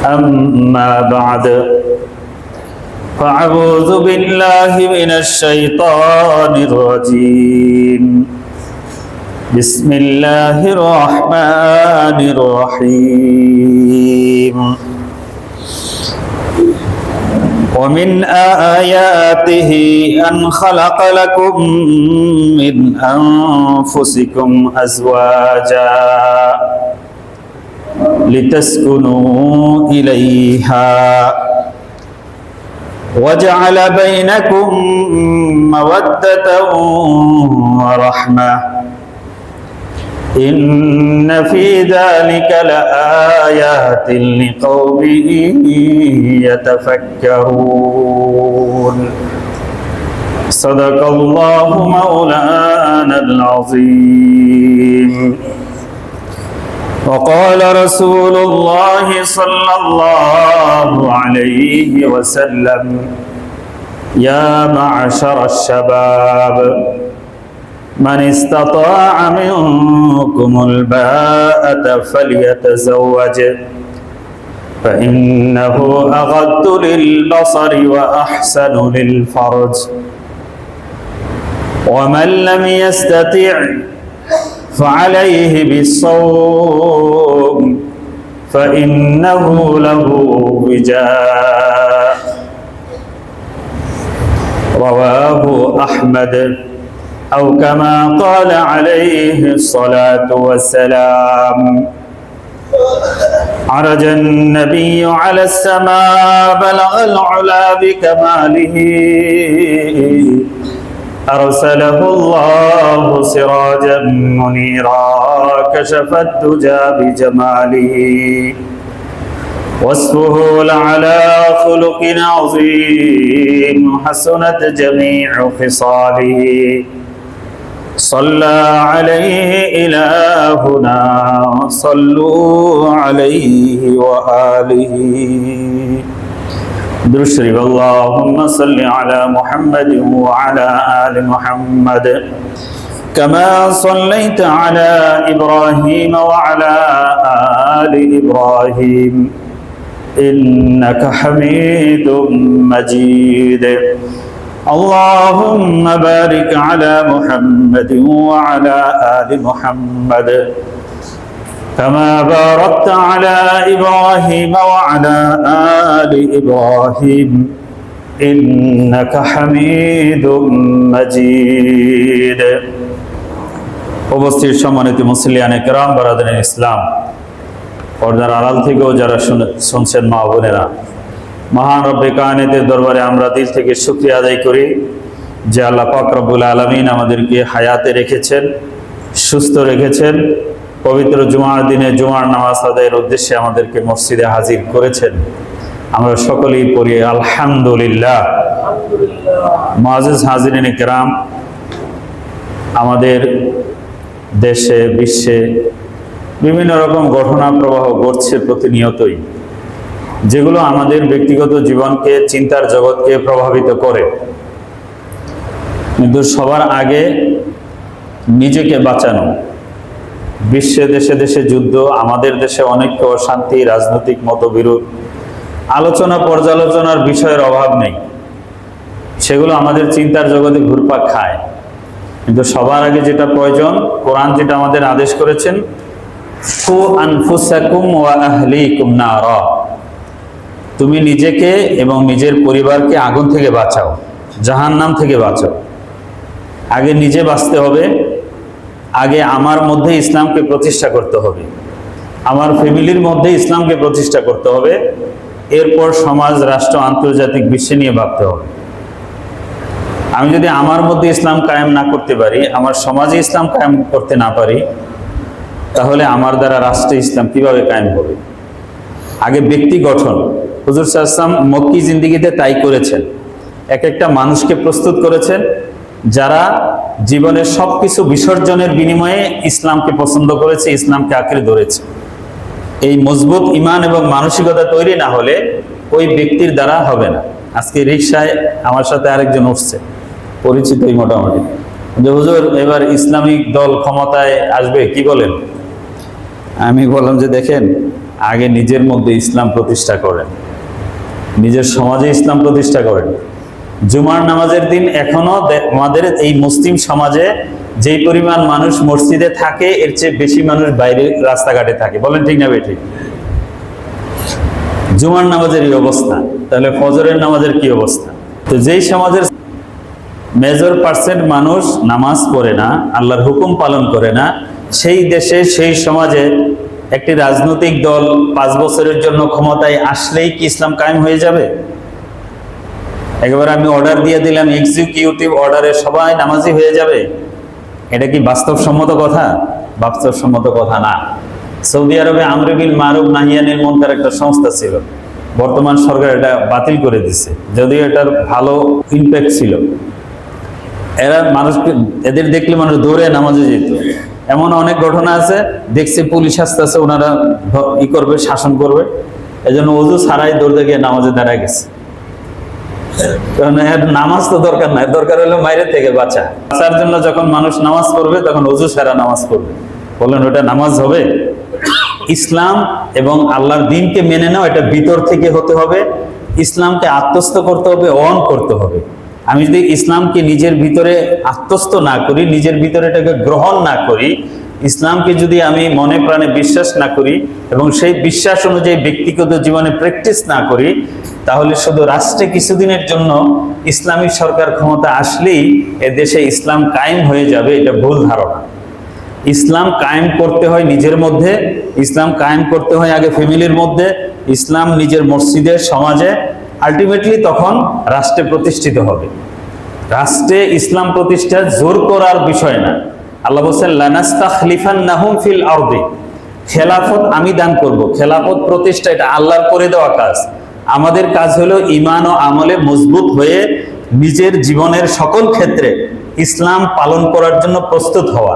أما بعد فأعوذ بالله من الشيطان الرجيم بسم الله الرحمن الرحيم ومن آياته أن خلق لكم من أنفسكم أزواجا لتسكنوا إليها وجعل بينكم مودة ورحمة إن في ذلك لآيات لقوم يتفكرون صدق الله مولانا العظيم وقال رسول الله صلى الله عليه وسلم يا معشر الشباب من استطاع منكم الباءة فليتزوج فإنه أغض للبصر وأحسن للفرج ومن لم يستطع فعليه بالصوم فإنه له وجاء رواه أحمد أو كما قال عليه الصلاة والسلام عرج النبي على السماء بلغ العلا بكماله أرسله الله سراجا منيرا كشف الدجى بجماله وصفه لعلى خلق عظيم حسنت جميع خصاله صلى عليه إلهنا صلوا عليه وآله درشري اللهم صل على محمد وعلى آل محمد كما صليت على إبراهيم وعلى آل إبراهيم إنك حميد مجيد اللهم بارك على محمد وعلى آل محمد كما باركت على إبراهيم وعلى آل إبراهيم إنك حميد مجيد উপস্থিত সম্মানিত মুসলিয়ানে কেরাম বারাদানে ইসলাম পর্দার আড়াল থেকেও যারা শুনছেন মা বোনেরা মহান রব্বে কায়নাতের দরবারে আমরা দিল থেকে শুকরিয়া আদায় করি যে আল্লাহ পাক রব্বুল আলামিন আমাদেরকে হায়াতে রেখেছেন, সুস্থ রেখেছেন, পবিত্র জুমার দিনে জুমার নামাজ আদায়ের উদ্দেশ্যে আমাদেরকে মসজিদে হাজির করেছেন। আমরা সকলেই পড়ি আলহামদুলিল্লাহ। মুআজ্জিজ হাজিরিনে কেরাম, আমাদের দেশে বিশ্বে বিভিন্ন রকম ঘটনা প্রবাহ ঘটছে প্রতিনিয়তই, যেগুলো আমাদের ব্যক্তিগত জীবনকে, চিন্তার জগৎকে প্রভাবিত করে। কিন্তু সবার আগে নিজেকে বাঁচানো। বিশ্বে দেশে দেশে যুদ্ধ, আমাদের দেশে অনৈক্য, অশান্তি, রাজনৈতিক মতবিরোধ, আলোচনা পর্যালোচনার বিষয়ের অভাব নেই, সেগুলো আমাদের চিন্তার জগতে ঘুরপাক খায়। কিন্তু সবার আগে যেটা প্রয়োজন, কোরআন যেটা আমাদের আদেশ করেছেন, কু আনফুসাকুম ওয়া আহলিকুম নারা, তুমি নিজেকে এবং নিজের পরিবারকে আগুন থেকে বাঁচাও, জাহান্নাম থেকে বাঁচাও। আগে নিজে বাঁচতে হবে, আগে আমার মধ্যে ইসলামকে প্রতিষ্ঠা করতে হবে, আমার ফ্যামিলির মধ্যে ইসলামকে প্রতিষ্ঠা করতে হবে, এরপর সমাজ, রাষ্ট্র, আন্তর্জাতিক বিশ্বে নিয়ে ভাবতে হবে। আমি যদি আমার মধ্যে ইসলাম কায়েম না করতে পারি, আমার সমাজে ইসলাম কায়েম করতে না পারি, তাহলে আমার দ্বারা রাষ্ট্রে ইসলাম কিভাবে কায়েম হবে? আগে ব্যক্তি গঠন। হুজুর সাল্লাল্লাহু আলাইহি ওয়াসাল্লাম মক্কি জিন্দেগিতে তাই করেছেন। এক একটা মানুষকে প্রস্তুত করেছেন যারা জীবনের সবকিছু বিসর্জনের বিনিময়ে ইসলামকে পছন্দ করেছে, ইসলামকে আঁকড়ে ধরেছে। এই মজবুত ঈমান এবং মানসিকতা তৈরি না হলে ওই ব্যক্তির দ্বারা হবে না। আজকে রিকশায় আমার সাথে আরেকজন উঠছে, পরিচিতই মোটামুটি, যে হুজুর এবার ইসলামিক দল ক্ষমতায় আসবে, কি বলেন? আমি বললাম যে দেখেন, আগে নিজের মধ্যে ইসলাম প্রতিষ্ঠা করেন, নিজের সমাজে ইসলাম প্রতিষ্ঠা করেন। জুমার নামাজের দিন এখনো আমাদের এই মুসলিম সমাজে যেই পরিমাণ মানুষ মসজিদে থাকে এর চেয়ে বেশি মানুষ বাইরে রাস্তাঘাটে থাকে। বলেন ঠিক না বেঠিক? জুমার নামাজের এই অবস্থা, তাহলে ফজরের নামাজের কি অবস্থা? তো যেই সমাজের মেজর পার্সেন্ট মানুষ নামাজ পড়ে না, আল্লাহর হুকুম পালন করে না, সেই দেশে সেই সমাজে একটি রাজনৈতিক দল 5 বছরের জন্য ক্ষমতায় আসলেই কি ইসলাম কায়েম হয়ে যাবে? একেবারে আমি অর্ডার দিয়ে দিলাম, এক্সিকিউটিভ অর্ডারে সবাই নামাজি হয়ে যাবে? এটা কি বাস্তবসম্মত কথা? বাস্তবসম্মত কথা না। সৌদি আরবে আমর বিল মারুফ নাহি আনিল মুনকার একটা সংস্থা ছিল, বর্তমান সরকার এটা বাতিল করে দিচ্ছে, যদিও এটার ভালো ইমপ্যাক্ট ছিল। এরা মানুষকে, এদের দেখলে মানুষ দৌড়ে নামাজে যেত। এমন অনেক ঘটনা আছে, দেখছে পুলিশ আসতেছে, ওনারা ই করবে, শাসন করবে, এজন্য ওযু ছাড়াই দৌড়তে গিয়ে নামাজে দাঁড়ায় গেছে। কারণ এর নামাজ তো দরকার নাই, দরকার হলো বাইরে থেকে বাঁচার জন্য। যখন মানুষ নামাজ পড়বে তখন ওযু ছাড়া নামাজ পড়বে। বললেন ওটা নামাজ হবে? ইসলাম এবং আল্লাহর দ্বীনকে মেনে নাও, এটা ভিতর থেকে হতে হবে। ইসলামকে আত্মস্থ করতে হবে, অন করতে হবে। আমি যদি ইসলামকে নিজের ভিতরে আত্মস্থ না করি, নিজের ভিতরে এটাকে গ্রহণ না করি, ইসলামকে যদি আমি মনে প্রাণে বিশ্বাস না করি এবং সেই বিশ্বাস অনুযায়ী ব্যক্তিগত জীবনে প্র্যাকটিস না করি, তাহলে শুধু রাষ্ট্রে কিছুদিনের জন্য ইসলামী সরকার ক্ষমতা আসলেই এ দেশে ইসলাম কায়েম হয়ে যাবে, এটা ভুল ধারণা। ইসলাম কায়েম করতে হয় নিজের মধ্যে, ইসলাম কায়েম করতে হয় আগে ফ্যামিলির মধ্যে, ইসলাম নিজের মসজিদে, সমাজে, আলটিমেটলি তখন রাষ্ট্রে প্রতিষ্ঠিত হবে। রাষ্ট্রে ইসলাম প্রতিষ্ঠা জোর করার বিষয় না। আল্লাহ বলছেন লানাস্তাখলিফান্নাহুম ফিল আরদি, খেলাফত আমি দান করব। খেলাফত প্রতিষ্ঠা এটা আল্লাহর করে দেওয়া কাজ। আমাদের কাজ হলো ঈমান ও আমলে মজবুত হয়ে নিজের জীবনের সকল ক্ষেত্রে ইসলাম পালন করার জন্য প্রস্তুত হওয়া,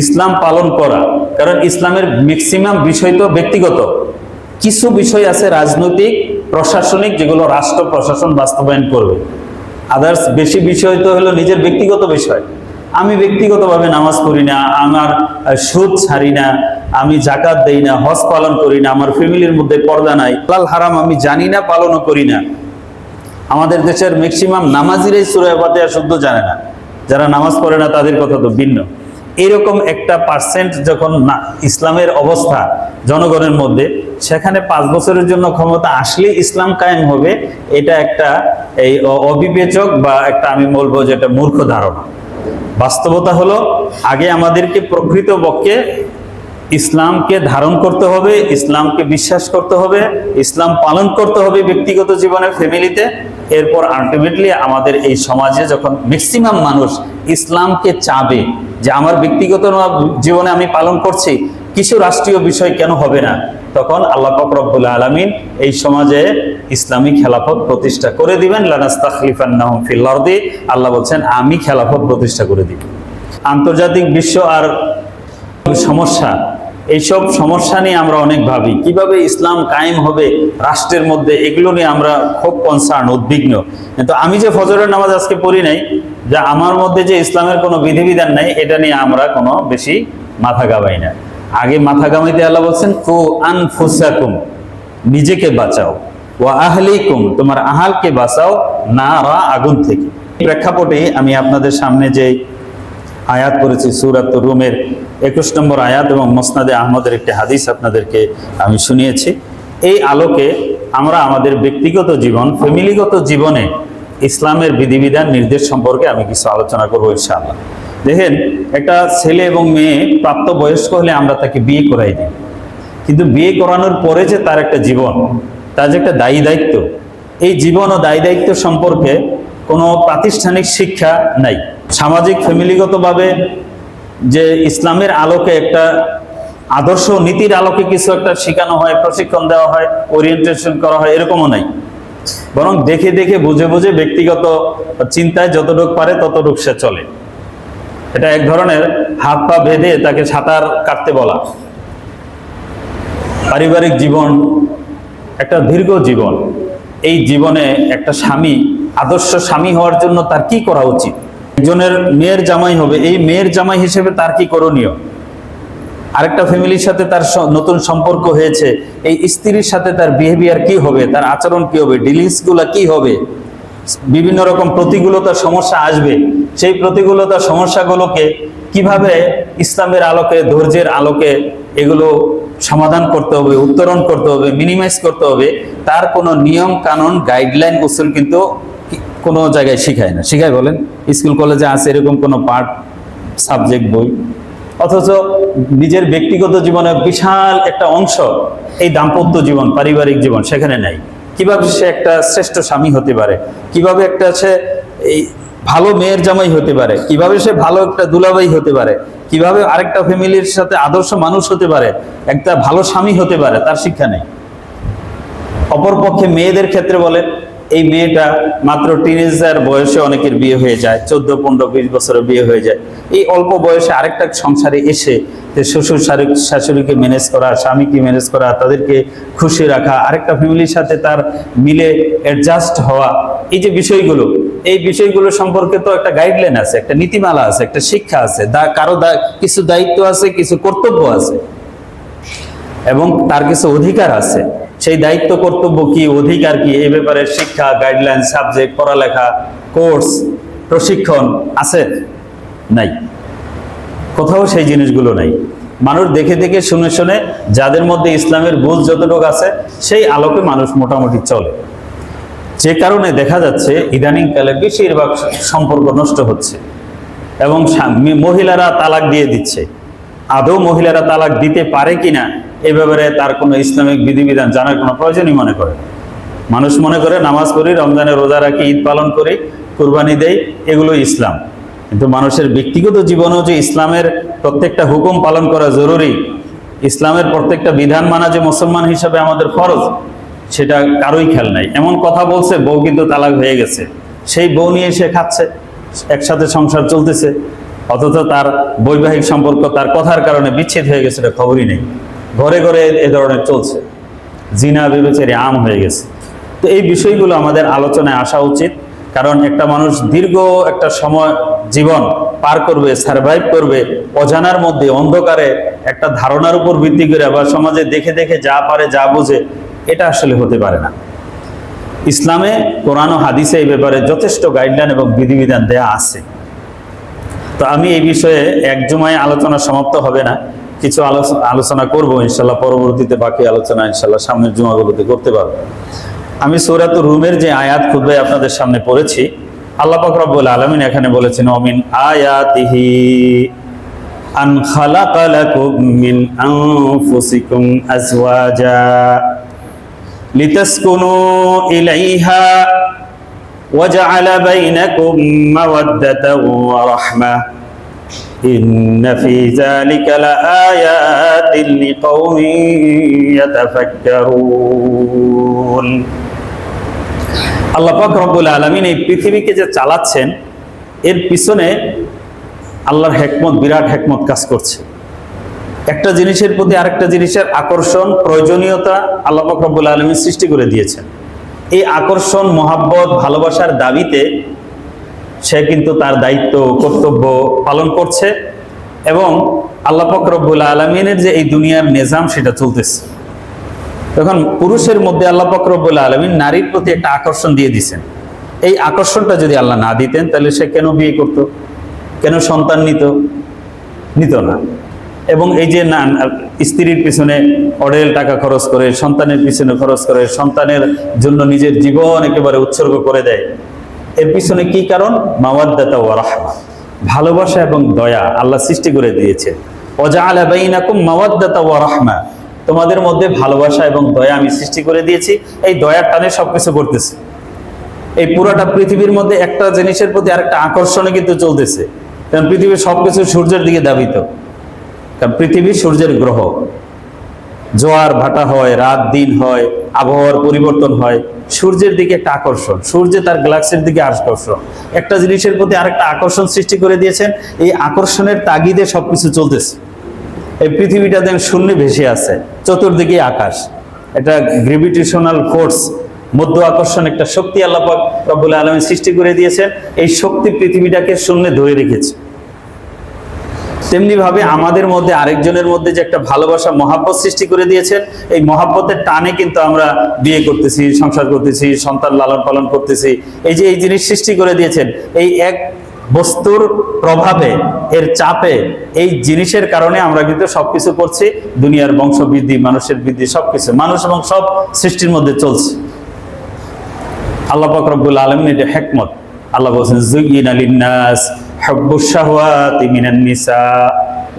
ইসলাম পালন করা। কারণ ইসলামের ম্যাক্সিমাম বিষয় তো ব্যক্তিগত, কিছু বিষয় আছে রাজনৈতিক, প্রশাসনিক, যেগুলো রাষ্ট্র প্রশাসন বাস্তবায়ন করবে। আদার্স বেশি বিষয় তো হলো নিজের ব্যক্তিগত বিষয়। আমি ব্যক্তিগতভাবে নামাজ পড়ি না, আমার সুদ ছাড়ি না, আমি জাকাত দেই না, হজ পালন করি না, আমার ফ্যামিলির মধ্যে পর্দা নাই, হালাল হারাম আমি জানি না, পালনও করি না। আমাদের দেশের ম্যাক্সিমাম নামাজিরাই সূরা ফাতিহা শুদ্ধ জানে না, যারা নামাজ পড়ে না তাদের কথা তো ভিন্ন। এরকম একটা পার্সেন্ট যখন ইসলামের অবস্থা জনগণের মধ্যে, সেখানে 5 বছরের জন্য ক্ষমতা আসলে ইসলাম কায়েম হবে, এটা একটা এই অবিবেচক বা একটা, আমি বলবো যে এটা মূর্খ ধারণা। বাস্তবতা হলো আগে আমাদেরকে প্রকৃতপক্ষে ইসলামকে ধারণ করতে হবে, ইসলামকে বিশ্বাস করতে হবে, ইসলাম পালন করতে হবে ব্যক্তিগত জীবনে, ফ্যামিলিতে। এরপর আলটিমেটলি আমাদের এই সমাজে যখন ম্যাক্সিমাম মানুষ ইসলামকে চাবে যে আমার ব্যক্তিগত জীবনে আমি পালন করছি, কিছু রাষ্ট্রীয় বিষয় কেন হবে না, তখন আল্লাহ পাক রব্বুল আলামিন এই সমাজে ইসলামী খেলাফত প্রতিষ্ঠা করে দিবেন। লানাস্তাখলিফান্নাহুম ফিল আরদি, আল্লাহ বলছেন আমি খেলাফত প্রতিষ্ঠা করে দিব। আন্তর্জাতিক বিশ্ব আর সমস্যা, এইসব সমস্যা নিয়ে আমরা অনেক ভাবি, কিভাবে ইসলাম কায়েম হবে রাষ্ট্রের মধ্যে, এগুলো নিয়ে আমরা খুব কনসার্ন, উদ্বিগ্ন। কিন্তু আমি যে ফজরের নামাজ আজকে পড়ি নাই, যা আমার মধ্যে যে ইসলামের কোনো বিধিবিধান নাই, এটা নিয়ে আমরা কোনো বেশি মাথা গাবাই না। আগে মাথা গামাইতে আল্লাহ বলছেন কু আনফুসাকুম, নিজেকে বাঁচাও, ওয়া আহলিকুম, তোমার আহালকে বাঁচাও, নারা, আগুন থেকে। প্রেক্ষাপটে আমি আপনাদের সামনে যে আয়াত করেছি সূরাত রুমের 21 নম্বর আয়াত এবং মুসনাদে আহমদের একটি হাদিস আপনাদেরকে আমি শুনিয়েছি। এই আলোকে আমরা আমাদের ব্যক্তিগত জীবন, ফ্যামিলিগত জীবনে ইসলামের বিধিবিধান, নির্দেশ সম্পর্কে আমি কিছু আলোচনা করবো ইনশাআল্লাহ। দেখেন, একটা ছেলে এবং মেয়ে প্রাপ্তবয়স্ক হলে আমরা তাকে বিয়ে করাই দিই, কিন্তু বিয়ে করানোর পরে যে তার একটা জীবন, তার যে একটা দায়ী দায়িত্ব, এই জীবন ও দায়ী দায়িত্ব সম্পর্কে কোনো প্রাতিষ্ঠানিক শিক্ষা নাই। সামাজিক ফ্যামিলিগতভাবে যে ইসলামের আলোকে একটা আদর্শ নীতির আলোকে কিছু একটা শেখানো হয়, প্রশিক্ষণ দেওয়া হয়, ওরিয়েন্টেশন করা হয়, এরকমও নাই। বরং দেখে দেখে বুঝে বুঝে ব্যক্তিগত চিন্তায় যতটুকু পারে ততটুকু সে চলে। এটা এক ধরনের হাত পা বেঁধে তাকে সাঁতার কাটতে বলা। পারিবারিক জীবন একটা দীর্ঘ জীবন, এই জীবনে একটা স্বামী, আদর্শ স্বামী হওয়ার জন্য তার কি করা উচিত, একজনের মেয়ের জামাই হবে, এই মেয়ের জামাই হিসেবে তার কি করণীয়, আরেকটা ফ্যামিলির সাথে তার নতুন সম্পর্ক হয়েছে, এই স্ত্রীর সাথে তার বিহেভিয়ার কি হবে, তার আচরণ কি হবে, ডিলিংস গুলা কি হবে, বিভিন্ন রকম প্রতিকূলতার সমস্যা আসবে। সেই প্রতিকূলতার সমস্যাগুলোকে কিভাবে ইসলামের আলোকে, ধৈর্যের আলোকে এগুলো সমাধান করতে হবে, উত্তরণ করতে হবে, মিনিমাইজ করতে হবে, তার কোনো নিয়ম কানুন গাইডলাইন উসুল কিন্তু কোনো জায়গায় শিখায় না। শিখায় বলেন? স্কুল কলেজে আছে এরকম কোনো পার্ট সাবজেক্ট বই, অথচ নিজের ব্যক্তিগত জীবনের বিশাল একটা অংশ এই দাম্পত্য জীবন, পারিবারিক জীবন সেখানে নাই। কিভাবে সে একটা শ্রেষ্ঠ স্বামী হতে পারে, কিভাবে একটা সে এই ভালো মেয়ের জামাই হতে পারে, কিভাবে সে ভালো একটা দুলাভাই হতে পারে, কিভাবে আরেকটা ফ্যামিলির সাথে আদর্শ মানুষ হতে পারে, একটা ভালো স্বামী হতে পারে, তার শিক্ষা নেই। অপরপক্ষে মেয়েদের ক্ষেত্রে বলেন, এই মেয়েটা মাত্র টিনেজার বয়সে অনেকের বিয়ে হয়ে যায়, 14, 15, 20 বছরে বিয়ে হয়ে যায়। এই অল্প বয়সে আরেকটা সংসারে এসে শ্বশুর শাশুড়িকে ম্যানেজ করা, স্বামীকে ম্যানেজ করা, তাদেরকে খুশি রাখা, আরেকটা ফ্যামিলির সাথে তার মিলে অ্যাডজাস্ট হওয়া, এই যে বিষয়গুলো, এই বিষয়গুলো সম্পর্কে তো একটা গাইডলাইন আছে, একটা নীতিমালা আছে, একটা শিক্ষা আছে, কারো কিছু দায়িত্ব আছে, কিছু কর্তব্য আছে এবং তার কিছু অধিকার আছে। সেই দায়িত্ব, কর্তব্য কি, অধিকার কি, এই ব্যাপারে শিক্ষা, গাইডলাইন, সাবজেক্ট, পড়ালেখা, কোর্স, প্রশিক্ষণ আছে? নাই, কোথাও সেই জিনিসগুলো নাই। মানুষ দেখে দেখে শুনে শুনে যাদের মধ্যে ইসলামের বুঝ যতটুকু আছে সেই আলোকে মানুষ মোটামুটি চলে। যে কারণে দেখা যাচ্ছে ইদানিংকালে বেশিরভাগ সম্পর্ক নষ্ট হচ্ছে এবং মহিলারা তালাক দিয়ে দিচ্ছে। আদৌ মহিলারা তালাক দিতে পারে কিনা এ ব্যাপারে তার কোনো ইসলামিক বিধিবিধান জানার কোনো প্রয়োজনই মনে করে। মানুষ মনে করে নামাজ পড়ি, রমজানে রোজা রাখি, ঈদ পালন করি, কুরবানি দেই, এগুলো ইসলাম। কিন্তু মানুষের ব্যক্তিগত জীবনেও যে ইসলামের প্রত্যেকটা হুকুম পালন করা জরুরি, ইসলামের প্রত্যেকটা বিধান মানা যে মুসলমান হিসাবে আমাদের ফরজ, সেটা কারোই খেয়াল নাই। এমন কথা বলছে, বউ কিন্তু তালাক হয়ে গেছে, সেই বউ নিয়ে সে খাচ্ছে, একসাথে সংসার চলতেছে, অথচ তার বৈবাহিক সম্পর্ক তার কথার কারণে বিচ্ছেদ হয়ে গেছে, এটা খবরই নেই। ঘরে ঘরে এ ধরনের চলছে, জিনা ব্যভিচারী আম হয়ে গেছে। তো এই বিষয়গুলো আমাদের আলোচনায় আসা উচিত, কারণ একটা মানুষ দীর্ঘ একটা সময় জীবন পার করবে, সার্ভাইভ করবে অজানার মধ্যে, অন্ধকারে, একটা ধারণার উপর ভিত্তি করে বা সমাজে দেখে দেখে যা পারে যা বোঝে, এটা আসলে হতে পারে না। ইসলামে, কোরআন ও হাদিসে এই ব্যাপারে যথেষ্ট গাইডলাইন এবং বিধিবিধান দেয়া আছে। তো আমি এই বিষয়ে এক জুমায় আলোচনা সমাপ্ত হবে না, কিছু আলোচনা করব ইনশাল্লাহ পরবর্তীতে, বাকি আলোচনা ইনশাল্লাহ সামনের জুমাগুলোতে করতে পারবো। আমি সূরাতুর রুমের যে আয়াত খুতবায় আপনাদের সামনে পড়েছি, আল্লাহ পাক রব্বুল আলামিন এখানে বলেছেন, অমিন আয়াতিহি আন খালাকা লাকুম মিন আনফুসিকুম আজওয়াজা লিতাসকুনু ইলাইহা ওয়া জাআলা বাইনাকুম মাওয়াদ্দাতাও ওয়া রাহমাহ ইন্না ফি যালিকা লাআয়াতিন লিকাওমিন ইয়াতাফাক্কারুন। আল্লাহ পাক রব্বুল আলামিন এই পৃথিবীকে যে চালাচ্ছেন, এর পিছনে আল্লাহর হিকমত, বিরাট হিকমত কাজ করছে। একটা জিনিসের প্রতি আরেকটা জিনিসের আকর্ষণ, প্রয়োজনীয়তা আল্লাহ পাক রব্বুল আলামিন সৃষ্টি করে দিয়েছেন। এই আকর্ষণ, মহাব্বত, ভালোবাসার দাবিতে সে কিন্তু তার দায়িত্ব, কর্তব্য পালন করছে এবং আল্লাহ পাক রব্বুল আলামিনের যে এই দুনিয়ার নিজাম সেটা চলতেছে। তখন পুরুষের মধ্যে আল্লাহ পাক রব্বুল আলামিন নারীর প্রতি একটা আকর্ষণ দিয়ে দিয়েছেন। এই আকর্ষণটা যদি আল্লাহ না দিতেন তাহলে সে কেন বিয়ে করত, কেন সন্তান নিত না। এবং এই যে না স্ত্রীর পিছনে অঢেল টাকা খরচ করে, সন্তানের পিছনে খরচ করে, সন্তানের জন্য নিজের জীবন একেবারে উৎসর্গ করে দেয়, এর পিছনে কি কারণ? মাওয়াদ্দাতা ওয়া রাহমা, ভালোবাসা এবং দয়া আল্লাহ সৃষ্টি করে দিয়েছে। ওয়াজআলা বাইনাকুম মাওয়াদ্দাতা ওয়া রাহমা, তোমাদের মধ্যে ভালোবাসা এবং দয়া আমি সৃষ্টি করে দিয়েছি। এই দয়ার টানে সবকিছু করতেছে। এই পুরোটা পৃথিবীর মধ্যে একটা জিনিসের প্রতি আরেকটা আকর্ষণে কিন্তু চলতেছে, কারণ পৃথিবীর সবকিছু সূর্যের দিকে ধাবিত। কারণ পৃথিবী সূর্যের গ্রহ, জোয়ার ভাটা হয়, রাত দিন হয়, আবহাওয়ার পরিবর্তন হয়, সূর্যের দিকে একটা আকর্ষণ, সূর্যে তার গ্যালাক্সির দিকে আকর্ষণ, একটা জিনিসের প্রতি আরেকটা আকর্ষণ সৃষ্টি করে দিয়েছেন। এই আকর্ষণের তাগিদে সবকিছু চলতেছে। এই পৃথিবীটা যেন শূন্যে ভেসে আছে, চতুর্দিকে আকাশ, একটা গ্রেভিটেশনাল ফোর্স, মধ্য আকর্ষণ, একটা শক্তি আল্লাহ পাক রব্বুল আলামিন সৃষ্টি করে দিয়েছেন। এই শক্তি পৃথিবীটাকে শূন্যে ধরে রেখেছে। তেমনি ভাবে আমাদের মধ্যে আরেকজনের মধ্যে যে একটা ভালোবাসা মহাব্বত সৃষ্টি করে দিয়েছেন, এই মহাব্বতের টানে কিন্তু আমরা বিয়ে করতেছি, সংসার করতেছি, সন্তান লালন পালন করতেছি। এই যে এই জিনিস সৃষ্টি করে দিয়েছেন, এই এক বস্তুর প্রভাবে, এর চাপে, এই জিনিসের কারণে আমরা কিন্তু সবকিছু করছি। দুনিয়ার বংশবৃদ্ধি, মানুষের বৃদ্ধি, সবকিছু মানুষ এবং সব সৃষ্টির মধ্যে চলছে। আল্লাহ পাক রব্বুল আলামিন এটা হিকমত। আল্লাহ বলেন যুয়িনা লিন-নাস হুব্বুশ শাহওয়াতি মিনান নিসা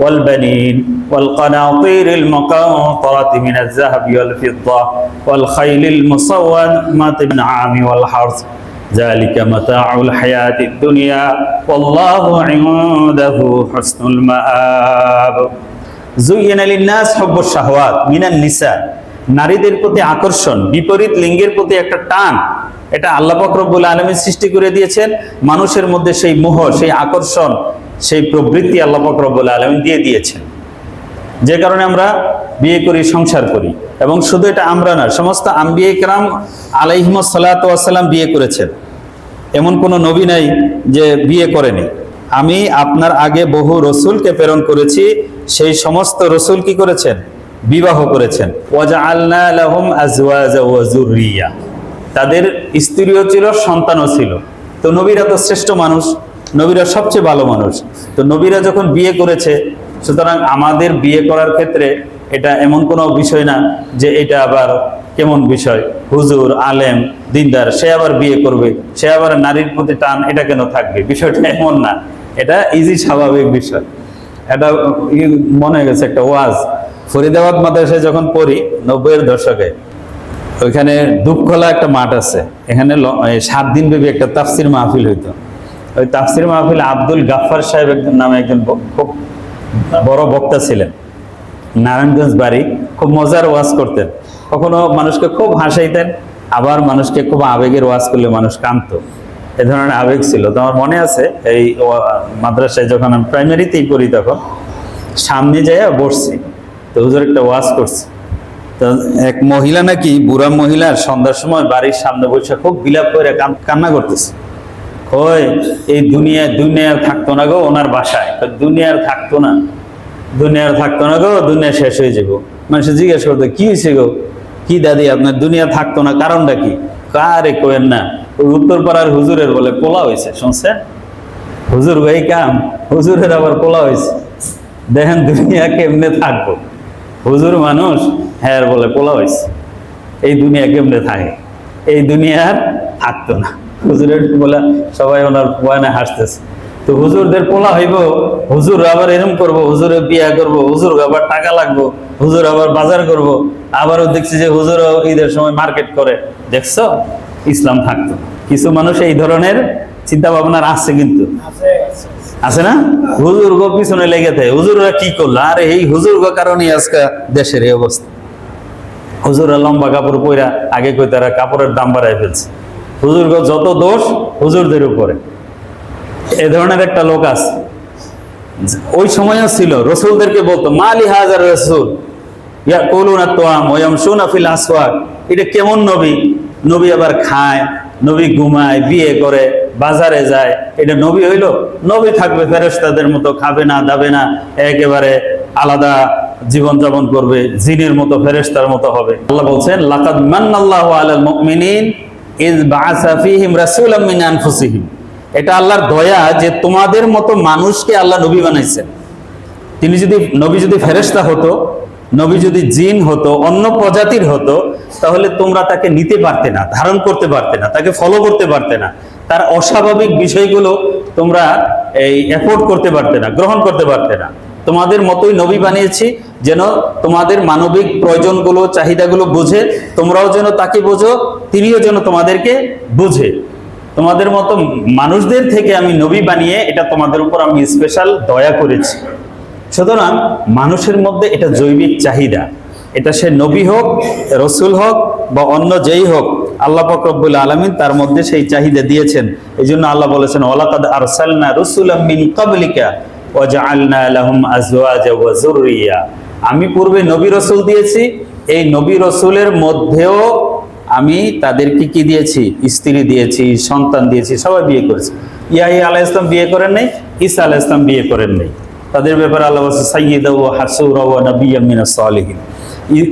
ওয়াল বানিন ওয়াল কানাতিরিল মুকানতারাতি মিনাজ যাহাবি ওয়াল ফিদ্দা ওয়াল খাইলিল মুসাওওয়ামাতি মিন আami ওয়াল হারস যালিকা মাতাউল হায়াতিদ দুনিয়া ওয়াল্লাহু ইনদাহু হুসনুল মাআব। যুয়িনা লিন-নাস হুব্বুশ শাহওয়াত মিনান নিসা, নারীদের প্রতি আকর্ষণ, বিপরীত লিঙ্গের প্রতি একটা টান, এটা আল্লাহ পাক রব্বুল আলামিন সৃষ্টি করে দিয়েছেন। মানুষের মধ্যে সেই মোহ, সেই আকর্ষণ, সেই প্রবৃত্তি আল্লাহ পাক রব্বুল আলামিন দিয়ে দিয়েছেন, যে কারণে আমরা বিয়ে করি, সংসার করি। এবং শুধু এটা আমরা না, সমস্ত আম্বিয়া কেরাম আলাইহিমুস সালাতু ওয়াস সালাম বিয়ে করেছেন। এমন কোনো নবী নাই যে বিয়ে করেনি। আমি আপনার আগে বহু রসুলকে প্রেরণ করেছি, সেই সমস্ত রসুল কি করেছেন? বিবাহ করেছেন। ওয়াজআলনা লাহুম আজওয়াজা ওয়া যুররিয়া, তাদের স্ত্রীও ছিল, সন্তানও ছিল। তো নবীরা তো শ্রেষ্ঠ মানুষ, নবীরা সবচেয়ে ভালো মানুষ। তো নবীরা যখন বিয়ে করেছে, সুতরাং আমাদের বিয়ে করার ক্ষেত্রে এটা এমন কোনো বিষয় না যে এটা আবার কেমন বিষয়, হুজুর, আলেম, দিনদার, সে আবার বিয়ে করবে, সে আবার নারীর প্রতি টান, এটা কেন থাকবে? বিষয়টা এমন না, এটা ইজি স্বাভাবিক বিষয়। এটা মনে হয়ে গেছে একটা ওয়াজ ফরিদাবাদ মাদ্রাসায় যখন পড়ি 90-এর দশকে, ওইখানে দুপখোলা একটা মাঠ আছে, এখানে 7 দিন ব্যাপী একটা তাফসির মাহফিল হইতো। ওই তাফসির মাহফিল আব্দুল গাফফার সাহেব নামে একজন খুব বড় বক্তা ছিলেন, নারায়ণগঞ্জ বাড়ি। খুব মজার ওয়াজ করতেন, কখনো মানুষকে খুব হাসাইতেন, আবার মানুষকে খুব আবেগের ওয়াজ করলে মানুষ কাঁদতো। এ ধরনের আবেগ ছিল। তো আমার মনে আছে, এই মাদ্রাসায় যখন আমি প্রাইমারিতেই পড়ি, তখন সামনে যাইয়া বসছি, তো হুজুর একটা ওয়াজ করছে। তো এক মহিলা, নাকি বুড়া মহিলা, সন্ধ্যার সময় বাড়ির সামনে বসে খুব বিলাপ করে কান্না করতেছে। কই এই দুনিয়ার থাকতো না গো ওনার বাসায়, দুনিয়ার থাকতো না, দুনিয়ার থাকতো না গো, দুনিয়া শেষ হয়ে যাবো। মানুষ জিজ্ঞেস করতো কি হয়েছে গো, কি দাদি আপনার দুনিয়া থাকতো না, কারণটা কি? কারে কোয়েন না, ওই উত্তরপাড়ার হুজুরের বলে পোলা হয়েছে, শুনছেন? হুজুর ভাই কাম, হুজুরের আবার পোলা হয়েছে। দেখেন দুনিয়া কেমনে থাকবো, হুজুর মানুষ, হ্যাঁ বলে পোলা হয়েছে, এই দুনিয়া কেমনে থাকে, এই দুনিয়ার থাকতো না। হুজুরের বলে সবাই ওনার বয়ানে হাসতেছে। তো হুজুরদের পোলা হইব, হুজুর আবার এরম করবো, হুজুরে বিয়া করবো, হুজুর আবার টাকা লাগবো, হুজুর আবার বাজার করব, আবারও দেখছি যে হুজুরও ঈদের সময় মার্কেট করে। দেখছো, ইসলাম থাকতো। কিছু মানুষ এই ধরনের চিন্তা ভাবনার আছে, কিন্তু আছে না, হুজুর গো পিছনে লেগে থাকে, হুজুররা কি করলো, আরে এই হুজুর গো কারণে আজকে দেশের এই অবস্থা। হুজুররা লম্বা কাপড় পইরা আগে কই তারা কাপড়ের দাম বাড়ায় ফেলছে, হুজুর গো যত দোষ হুজুরদের উপরে। এ ধরনের একটা লোক আছে, ওই সময়ও ছিল। রসুলদেরকে বলতো মালি হাজার রসুল ইয়াকুলুনা তাআম ওয়া ইয়ামশুনা ফিল আসওয়াক, এটা কেমন নবী? নবী আবার খায়, নবী ঘুমায়, বিয়ে করে, বাজারে যায়, এটা নবী হইল? নবী থাকবে ফেরেশতাদের মতো, খাবে না, দাবে না, একেবারে আলাদা জীবন যাপন করবে, জিনের মতো, ফেরেশতার মতো হবে। আল্লাহ বলছেন লাকাদ মান্নাল্লাহু আলাল মুমিনিন ইয বাআসা ফীহিম রাসূলাম মিন আনফুসিহিম, এটা আল্লাহর দয়া যে তোমাদের মতো মানুষকে আল্লাহ নবী বানাইছেন। তিনি যদি নবী যদি ফেরেশতা হতো, নবী যদি জিন হতো, অন্য প্রজাতির হতো, তাহলে তোমরা তাকে নিতে পারতে না, ধারণ করতে পারতে না, তাকে ফলো করতে পারতে না, তার অস্বাভাবিক বিষয়গুলো তোমরা এই এফোর্ড করতে পারতে না, গ্রহণ করতে পারতে না। তোমাদের মতোই নবী বানিয়েছি, যেন তোমাদের মানবিক প্রয়োজনগুলো, চাহিদাগুলো বুঝে, তোমরাও যেন তাকে বোঝো, তিনিও যেন তোমাদেরকে বুঝে। তোমাদের মতো মানুষদের থেকে আমি নবী বানিয়ে এটা তোমাদের উপর আমি স্পেশাল দয়া করেছি। সুতরাং মানুষের মধ্যে এটা জৈবিক চাহিদা, এটা সে নবী হোক, রসুল হোক বা অন্য যেই হোক, আল্লাহ পাক রব্বুল আলামিন তার মধ্যে সেই চাহিদা দিয়েছেন। এই জন্য আল্লাহ বলেছেন ওয়ালাকাদ আরসালনা রাসূলাম মিন ক্বাবলিকা ওয়া জাআলনা লাহুম আজওয়াজা ওয়া যুররিয়া, আমি পূর্বে নবী রসুল দিয়েছি, এই নবী রসুলের মধ্যেও আমি তাদেরকে কি দিয়েছি? স্ত্রী দিয়েছি, সন্তান দিয়েছি, সবাই বিয়ে করেছে। ইয়াহিয়া আলাইহিস সালাম বিয়ে করেন নাই, ঈসা আলাইহিস সালাম বিয়ে করেন নাই। তাদের ব্যাপারে আল্লাহ বলছে সাইয়্যিদা ওয়া হাসুরা ওয়া নাবিয়্যাম মিনাস সালিহিন।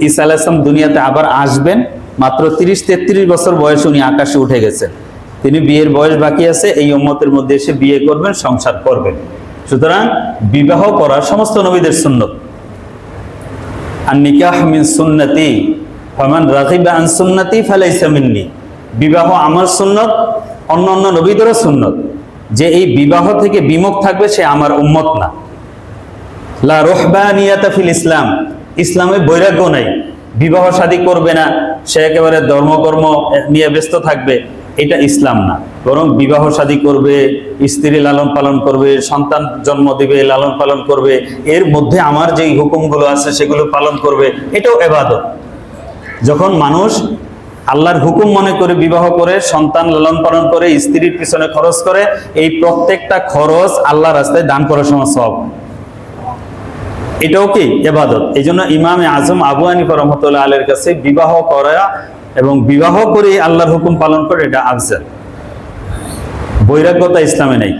ঈসা আলাইহিস সালাম দুনিয়াতে আবার আসবেন, মাত্র 30-33 বছর বয়সে উনি আকাশে উঠে গেছেন। তিনি বিয়ের বয়স বাকি আছে, এই উম্মতের মধ্যে এসে বিয়ে করবেন, সংসার করবেন। সুতরাং বিবাহ করা সমস্ত নবীদের সুন্নত। আর নিকাহ মিন সুন্নতি ফামান রাগিবা আন সুন্নতি ফালাইসা মিন্নি। বিবাহ আমার সুন্নত, অন্যান্য নবীদেরও সুন্নত। যে এই বিবাহ থেকে বিমুখ থাকবে সে আমার উম্মত না। লা রুহবানিয়াতা ফিল ইসলাম, ইসলামে বৈরাগ্য নাই, বিবাহ শাদী করবে না, সে একেবারে ধর্মকর্ম নিয়ে ব্যস্ত থাকবে, এটা ইসলাম না। বরং বিবাহ শাদী করবে, স্ত্রী লালন পালন করবে, সন্তান জন্ম দিবে, লালন পালন করবে, এর মধ্যে আমার যেই হুকুমগুলো আছে সেগুলো পালন করবে, এটাও ইবাদত। যখন মানুষ আল্লাহর হুকুম মনে করে বিবাহ করে, সন্তান লালন পালন করে, স্ত্রীর পিছনে খরচ করে, এই প্রত্যেকটা খরচ আল্লাহর রাস্তায় দান করার সময় সওয়াব, এটাও কি ইবাদত। এই জন্য ইমামে আজম আবু হানিফা রাহমাতুল্লাহ আলাইহির কাছে বিবাহ করা এবং বিবাহ করে আল্লাহর হুকুম পালন করে এটা আফজাল। বৈরাগ্যতা ইসলামে নেই।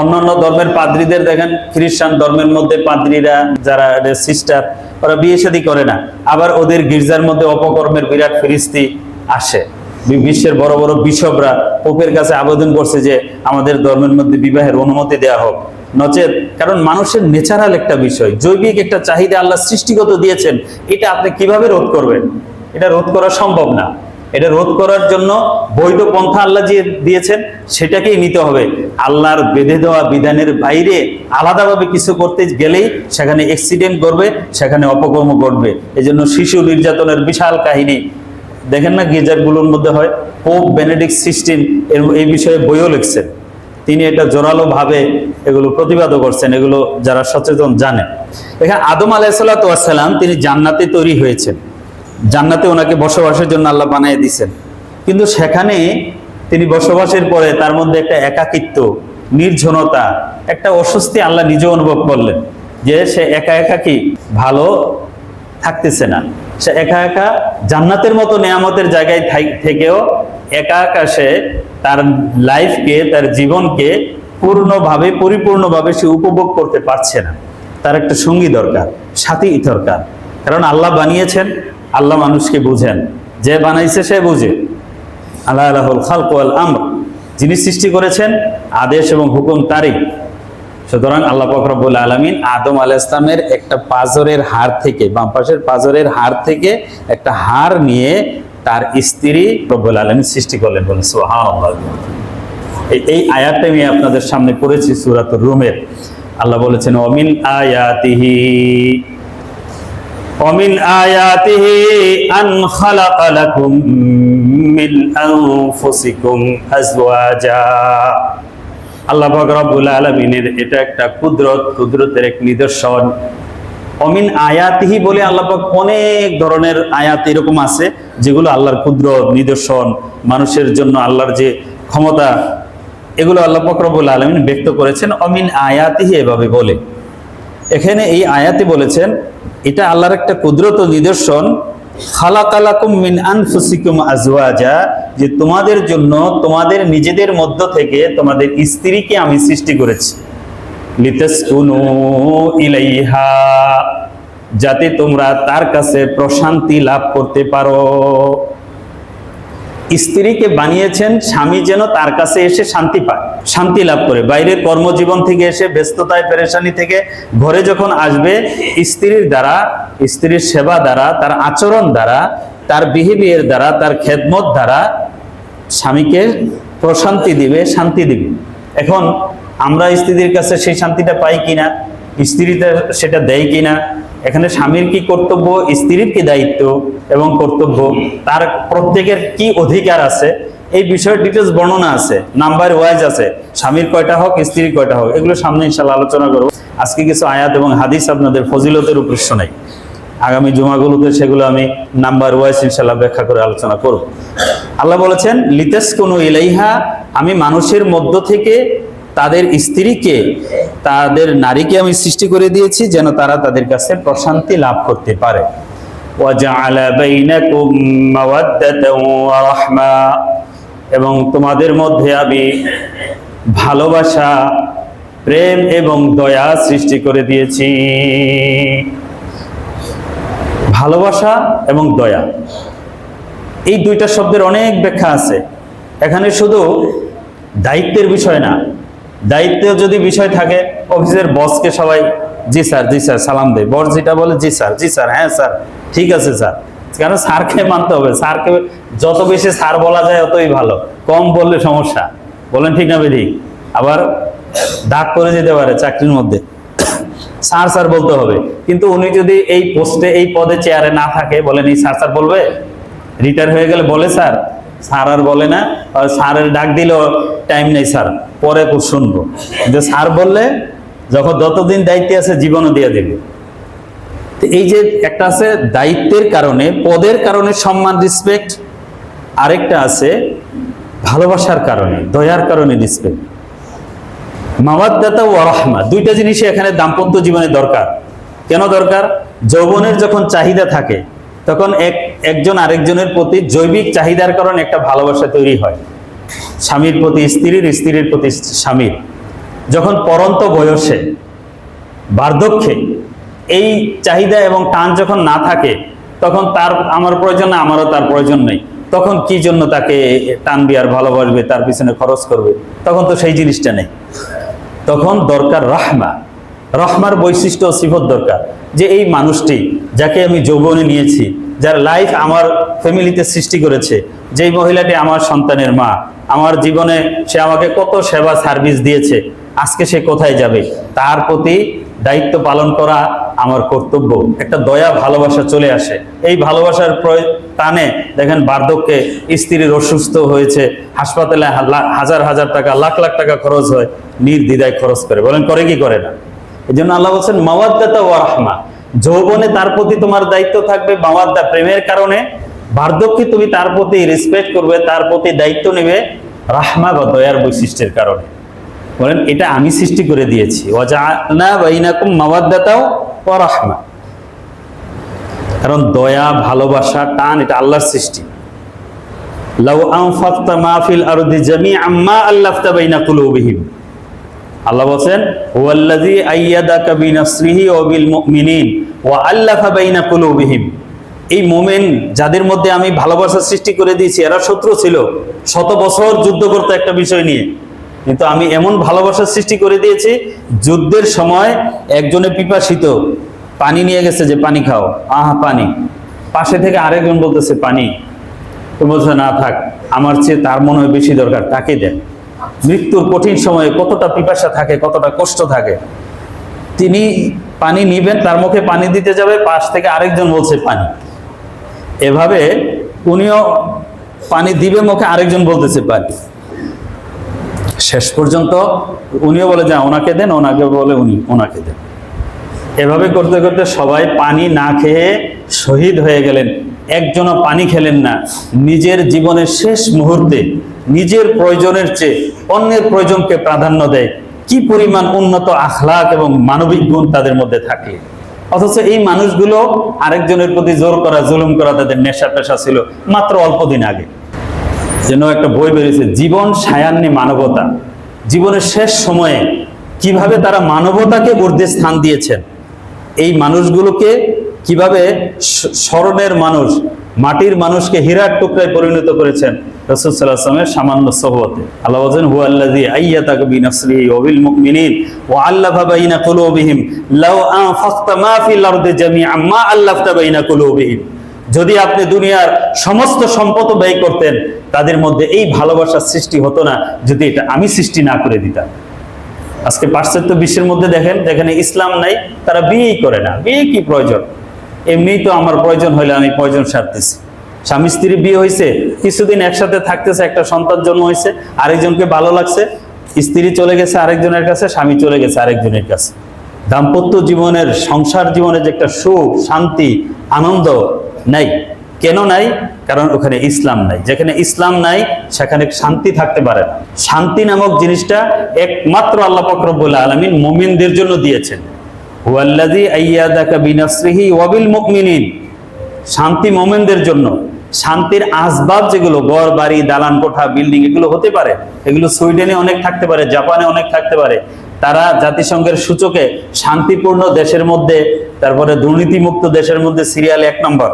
অন্যান্য ধর্মের পাদ্রীদের দেখেন, খ্রিস্টান ধর্মের মধ্যে পাদ্রীরা যারা সিস্টার, ওরা বিয়ে শাদী করে না, আবার ওদের গির্জার মধ্যে অপকর্মের বিরাট ফিরিস্তি আসে। বিশ্বের বড় বড় বিশপরা পোপের কাছে আবেদন করছে যে আমাদের ধর্মের মধ্যে বিবাহের অনুমতি দেওয়া হোক, নচেত, কারণ মানুষের ন্যাচারাল একটা বিষয়, জৈবিক একটা চাহিদা আল্লাহ সৃষ্টিগত দিয়েছেন, এটা আপনি কিভাবে রোধ করবেন? এটা রোধ করা সম্ভব না। এটা রোধ করার জন্য বৈধ পন্থা আল্লাহ যে দিয়েছেন সেটাকেই নিতে হবে। আল্লাহর বেঁধে দেওয়া বিধানের বাইরে আলাদাভাবে কিছু করতে গেলেই সেখানে অ্যাক্সিডেন্ট করবে, সেখানে অপকর্ম ঘটবে। এই জন্য শিশু নির্যাতনের বিশাল কাহিনী দেখেন না গির্জাগুলোর মধ্যে হয়। পোপ বেনেডিক্ট 16 এই বিষয়ে বইও লিখছেন, তিনি এটা জোরালো ভাবে এগুলো প্রতিবাদও করছেন, এগুলো যারা সচেতন জানেন। এখানে আদম আলাইহিস সালাতু ওয়াস সালাম তিনি জান্নাতে তৈরি হয়েছেন, জান্নাতে ওনাকে বসবাসের জন্য আল্লাহ বানিয়ে দিয়েছেন, কিন্তু সেখানে তিনি বসবাসের পরে তার মধ্যে একটা একাকিত্ব, নির্জনতা, একটা অস্বস্তি আল্লাহ নিজে অনুভব করলেন, যে সে একা একা কি ভালো থাকতেছে না। সে একা একা জান্নাতের মতো নেয়ামতের জায়গায় থেকেও একা একা সে তার লাইফকে, তার জীবনকে পূর্ণভাবে পরিপূর্ণভাবে সে উপভোগ করতে পারছে না। তার একটা সঙ্গী দরকার, সাথী দরকার। কারণ আল্লাহ বানিয়েছেন, আল্লাহ মানুষকে বুঝেন, যে বানাইছে সে বুঝে। আল্লাহ লাহুল খালকু ওয়াল আমর, যিনি সৃষ্টি করেছেন আদেশ এবং হুকুম তারই। সুতরাং আল্লাহ পাক রব্বুল আলামিন আদম আলাইহিস সালামের একটা পাঁজরের হাড় থেকে, বাম পাশের পাঁজরের হাড় থেকে একটা হাড় নিয়ে তার স্ত্রী রব্বুল আলামিন সৃষ্টি করলেন। বলেন সুবহানাল্লাহ। এই আয়াতটা আমি আপনাদের সামনে পড়েছি সূরাতুর রুমের। আল্লাহ বলেছেন ওমিন আয়াতিহি আন খালাকা লাকুম মিন আনফুসিকুম আজওয়াজা। আল্লাহ পাক রব্বুল আলামিনের এটা একটা কুদরতের এক নিদর্শন। অমিন আয়াতিহি বলে আল্লাহ পাক অনেক ধরনের আয়াত এরকম আছে যেগুলো আল্লাহর কুদরত, নিদর্শন, মানুষের জন্য আল্লাহর যে ক্ষমতা, এগুলো আল্লাহ পাক রব্বুল আলামিন ব্যক্ত করেছেন অমিন আয়াতিহি এভাবে বলে। এখানে এই আয়াতে বলেছেন এটা আল্লাহর একটা কুদরত ও নিদর্শন, খালাকালাকুম মিন আনফুসিকুম আজওয়াজা, যে তোমাদের জন্য তোমাদের নিজেদের মধ্য থেকে তোমাদের স্ত্রীকে আমি সৃষ্টি করেছি। লিতাসকুনু ইলাইহা, যাতে তোমরা তার কাছে প্রশান্তি লাভ করতে পারো। স্ত্রীকে বানিয়েছেন স্বামী যেন তার কাছে এসে শান্তি পায়, শান্তি লাভ করে। বাইরের কর্মজীবন থেকে এসে ব্যস্ততায় পেরেশানি থেকে ঘরে যখন আসবে, স্ত্রীর দ্বারা, স্ত্রীর সেবা দ্বারা, তার আচরণ দ্বারা, তার বিহেভিয়ার দ্বারা, তার খেদমত দ্বারা স্বামীকে প্রশান্তি দিবে, শান্তি দিবে। এখন আমরা স্ত্রীদের কাছে সেই শান্তিটা পাই কিনা, স্ত্রীটা সেটা দেয় কিনা, এখানে স্বামীর কি কর্তব্য, স্ত্রীর কি দায়িত্ব এবং কর্তব্য, তার প্রত্যেকের কি অধিকার আছে, এই বিষয়ে ডিটেলস বর্ণনা আছে, নাম্বার ওয়াইজ আছে, স্বামীর কয়টা হোক, স্ত্রীর কয়টা হোক, এগুলো সামনে ইনশাআল্লাহ আলোচনা করব। আজকে কিছু আয়াত এবং হাদিস আপনাদের ফজিলতের উপর শোনাই, আগামী জুমাগুলোতে সেগুলো আমি নাম্বার ওয়াইজ ইনশাআল্লাহ ব্যাখ্যা করে আলোচনা করব। আল্লাহ বলেছেন লিতাসকুনু ইলাইহা, আমি মানুষের মধ্য থেকে তাদের স্ত্রীকে, তাদের নারীকে আমি সৃষ্টি করে দিয়েছি যেন তারা তাদের কাছে প্রশান্তি লাভ করতে পারে। ওয়াজআলা বাইনাকুম মাওয়াদ্দাতাও ওয়া রাহমা, এবং তোমাদের মধ্যে আমি ভালোবাসা প্রেম এবং দয়া সৃষ্টি করে দিয়েছি। ভালোবাসা এবং দয়া, এই দুইটা শব্দের অনেক ব্যাখ্যা আছে। এখানে শুধু দায়িত্বের বিষয় না, দায়িত্বের যদি বিষয় থাকে, অফিসের বসকে সবাই জি স্যার সালাম দেয়, বস যেটা বলে জি স্যার, হ্যাঁ স্যার, ঠিক আছে স্যার। কারণ স্যারকে মানতে হবে, স্যারকে যত বেশি স্যার বলা যায় অতই ভালো, কম বললে সমস্যা। বলেন ঠিক না বেদি? আবার দাগ করে যেতে পারে চাকরির মধ্যে, স্যার বলতে হবে। কিন্তু উনি যদি এই পোস্টে, এই পদে, চেয়ারে না থাকে, বলেন এই স্যার বলবে? রিটায়ার হয়ে গেলে বলে স্যার আর বলে না। আর স্যারের ডাক দিলেও টাইম নেই, স্যার পরে শুনবো। কিন্তু স্যার বললে যখন যতদিন দায়িত্বে আছে জীবনও দিয়ে দেবে। এই যে একটা আছে দায়িত্বের কারণে, পদের কারণে সম্মান, রেসপেক্ট, আরেকটা আছে ভালোবাসার কারণে, দয়ার কারণে রেসপেক্ট। মাওয়াদ্দাতা ওয়া রাহমা, দুইটা জিনিসই এখানে দাম্পত্য জীবনে দরকার। কেন দরকার? যৌবনের যখন চাহিদা থাকে, তখন একজন আরেকজনের প্রতি জৈবিক চাহিদার কারণে একটা ভালোবাসা তৈরি হয়। স্বামীর প্রতি স্ত্রীর, স্ত্রীর প্রতি স্বামীর। যখন পরন্ত বয়সে, বার্ধক্যে এই চাহিদা এবং টান যখন না থাকে, তখন তার আমার প্রয়োজন না, আমারও তার প্রয়োজন নেই, তখন কি জন্য তাকে টানবে আর ভালোবাসবে, তার পিছনে খরচ করবে? তখন তো সেই জিনিসটা নেই। তখন দরকার রাহমা, রহমার বৈশিষ্ট্য ও সিফত দরকার। যে এই মানুষটি যাকে আমি যৌবনে নিয়েছি, যার লাইফ আমার ফ্যামিলিতে সৃষ্টি করেছে, যেই মহিলাটি আমার সন্তানের মা, আমার জীবনে সে আমাকে কত সেবা সার্ভিস দিয়েছে, আজকে সে কোথায় যাবে, তার প্রতি দায়িত্ব পালন করা আমার কর্তব্য। একটা দয়া, ভালোবাসা চলে আসে। এই ভালোবাসার টানে দেখেন বার্ধক্যে স্ত্রীর অসুস্থ হয়েছে, হাসপাতালে হাজার হাজার টাকা, লাখ লাখ টাকা খরচ হয়, নির্দ্বিধায় খরচ করে। বলেন করে কি করে না? এই জন্য আল্লাহ বলছেন মাওয়াদ্দাতা ওয়া রাহমা, যৌবনে তার প্রতি তোমার দায়িত্ব থাকবে মাওয়াদ্দা, প্রেমের কারণে। বার্ধক্যে তুমি তার প্রতি রেসপেক্ট করবে, তার প্রতি দায়িত্ব নেবে রাহমা বা দয়ার বৈশিষ্ট্যের কারণে। বলেন এটা আমি সৃষ্টি করে দিয়েছি। ওয়াজআলনা বাইনাকুম মাওয়াদ্দাতা ওয়া রাহমা, কারণ দয়া, ভালোবাসা, টান এটা আল্লাহর সৃষ্টি। লাউ আনফাকতা মা ফিল আরদি জামিআন মা আল্লাফতা বাইনা কুলুবিহিম, আল্লাহ বলেন ওয়াল্লাযী আইয়াদাকা বিনাসরিহি ওয়া বিল মুমিনিন ওয়া আল্লাফা বাইনা কুলুবিহিম। এই মুমিন যাদের মধ্যে আমি ভালোবাসা সৃষ্টি করে দিয়েছি, এরা শত্রু ছিল, শত বছর যুদ্ধ করতে একটা বিষয় নিয়ে, কিন্তু আমি এমন ভালোবাসা সৃষ্টি করে দিয়েছি, যুদ্ধের সময় একজনে পিপাসিত, পানি নিয়ে গেছে যে পানি খাও, আহা পানি, পাশে থেকে আরেকজন বলতেছে পানি, তো বলছে না থাক, আমার চেয়ে তার মনে হয় বেশি দরকার, তাকে দেন। মৃত্যুর কঠিন সময়ে কতটা পিপাসা থাকে, কতটা কষ্ট থাকে, তিনি পানি নিবেন, তার মুখে পানি দিতে যাবে, পাশ থেকে আরেকজন বলছে পানি, এভাবে উনিও পানি দিবে মুখে, আরেকজন বলতেছে পানি, শেষ পর্যন্ত উনিও বলে যে ওনাকে দেন, ওনাকে বলে উনি ওনাকে দেন। এভাবে করতে করতে সবাই পানি না খেয়ে শহীদ হয়ে গেলেন। একজনও পানি খেলেন না। নিজের জীবনের শেষ মুহূর্তে নিজের প্রয়োজনের চেয়ে অন্যের প্রয়োজনকে প্রাধান্য দেয়। কি পরিমাণ উন্নত আখলাক এবং মানবিক গুণ তাদের মধ্যে থাকে। অথচ এই মানুষগুলো আরেকজনের প্রতি জোর করা, জুলুম করা তাদের নেশা পেশা ছিল মাত্র অল্প দিন আগে। যেন একটা বই বেরিয়েছে, জীবন সায়ান্নে মানবতা। জীবনের শেষ সময়ে কিভাবে তারা মানবতাকে ঊর্ধ্বে স্থান দিয়েছেন, এই মানুষগুলোকে কিভাবে স্মরণের মানুষ, মাটির মানুষকে হীরার টুকরায় পরিণত করেছেন রাসূল সাল্লাল্লাহু আলাইহি ওয়াসাল্লামের সামান্য সোহবতে। আল্লাহ বলেন হুয়াল্লাযী আইয়াতাকা বিনাসরিহি ওয়া বিল মুমিনিন ওয়া আল্লাফা বাইনা কুলুবিহিম লাউ আনফাকতা মা ফিল আরদি জামিআন মা আল্লাফতা বাইনা কুলুবিহিম। যদি আপনি দুনিয়ার সমস্ত সম্পদ ব্যয় করতেন, তাদের মধ্যে এই ভালোবাসার সৃষ্টি হতো না যদি এটা আমি সৃষ্টি না করে দিতাম। আজকে পাশ্চাত্য বিশ্বের মধ্যে দেখেন, যেখানে ইসলাম নাই, তারা বিয়েই করে না। বিয়ে কি প্রয়োজন? এমনি তো আমার প্রয়োজন হইলে আমি প্রয়োজন সারতেছি। স্বামী স্ত্রী বিয়ে হয়েছে, কিছুদিন একসাথে থাকতেছে, একটা সন্তান জন্ম হয়েছে, আরেকজনকে ভালো লাগছে, স্ত্রী চলে গেছে আরেকজনের কাছে, স্বামী চলে গেছে আরেকজনের কাছে। দাম্পত্য জীবনের, সংসার জীবনের যে একটা সুখ, শান্তি, আনন্দ নাই। কেন নাই? কারণ ওখানে ইসলাম নাই। যেখানে ইসলাম নাই সেখানে শান্তি থাকতে পারে না। শান্তি নামক জিনিসটা একমাত্র আল্লাহ পাক রব্বুল আলামিন মুমিনদের জন্য দিয়েছেন। হুয়াল্লাযী আইয়াদাকা বিনাসরিহি ওয়া বিল মুমিনিন, শান্তি মুমিনদের জন্য। শান্তির আসবাব যেগুলো ঘর বাড়ি দালান কোঠা বিল্ডিং এগুলো হতে পারে, এগুলো সুইডেনে অনেক থাকতে পারে, জাপানে অনেক থাকতে পারে। তারা জাতিসংঘের সূচকে শান্তিপূর্ণ দেশের মধ্যে, তারপরে দুর্নীতিমুক্ত দেশের মধ্যে সিরিয়াল 1 নম্বর,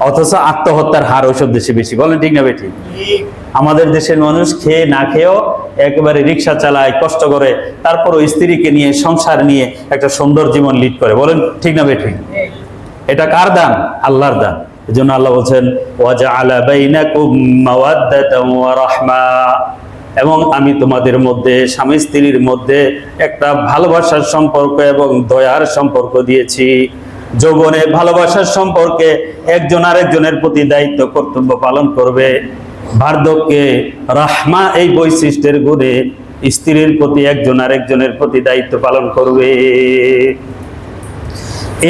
অথচ আত্মহত্যার হার ওইসব দেশে বেশি। বলেন ঠিক না বেঠিক? আমাদের দেশের মানুষ খেয়ে না খেয়েও একেবারে রিক্সা চালায়, কষ্ট করে, তারপরও স্ত্রীকে নিয়ে সংসার নিয়ে একটা সুন্দর জীবন লিড করে। বলেন ঠিক না বেঠিক? এটা কার দান? আল্লাহর দান। এজন্য আল্লাহ বলছেন ওয়াজআলা বাইনাকুম মাওয়াদ্দাতাও ওয়া রাহমা, এবং আমি তোমাদের মধ্যে স্বামী স্ত্রীর মধ্যে একটা ভালোবাসার সম্পর্ক এবং দয়ার সম্পর্ক দিয়েছি। যৌবনে ভালোবাসার সম্পর্কে একজন আরেকজনের প্রতি দায়িত্ব কর্তব্য পালন করবে, বার্ধক্যে রাহমা এই বৈশিষ্ট্যের গুণে স্ত্রীর প্রতি একজন আরেকজনের প্রতি দায়িত্ব পালন করবে।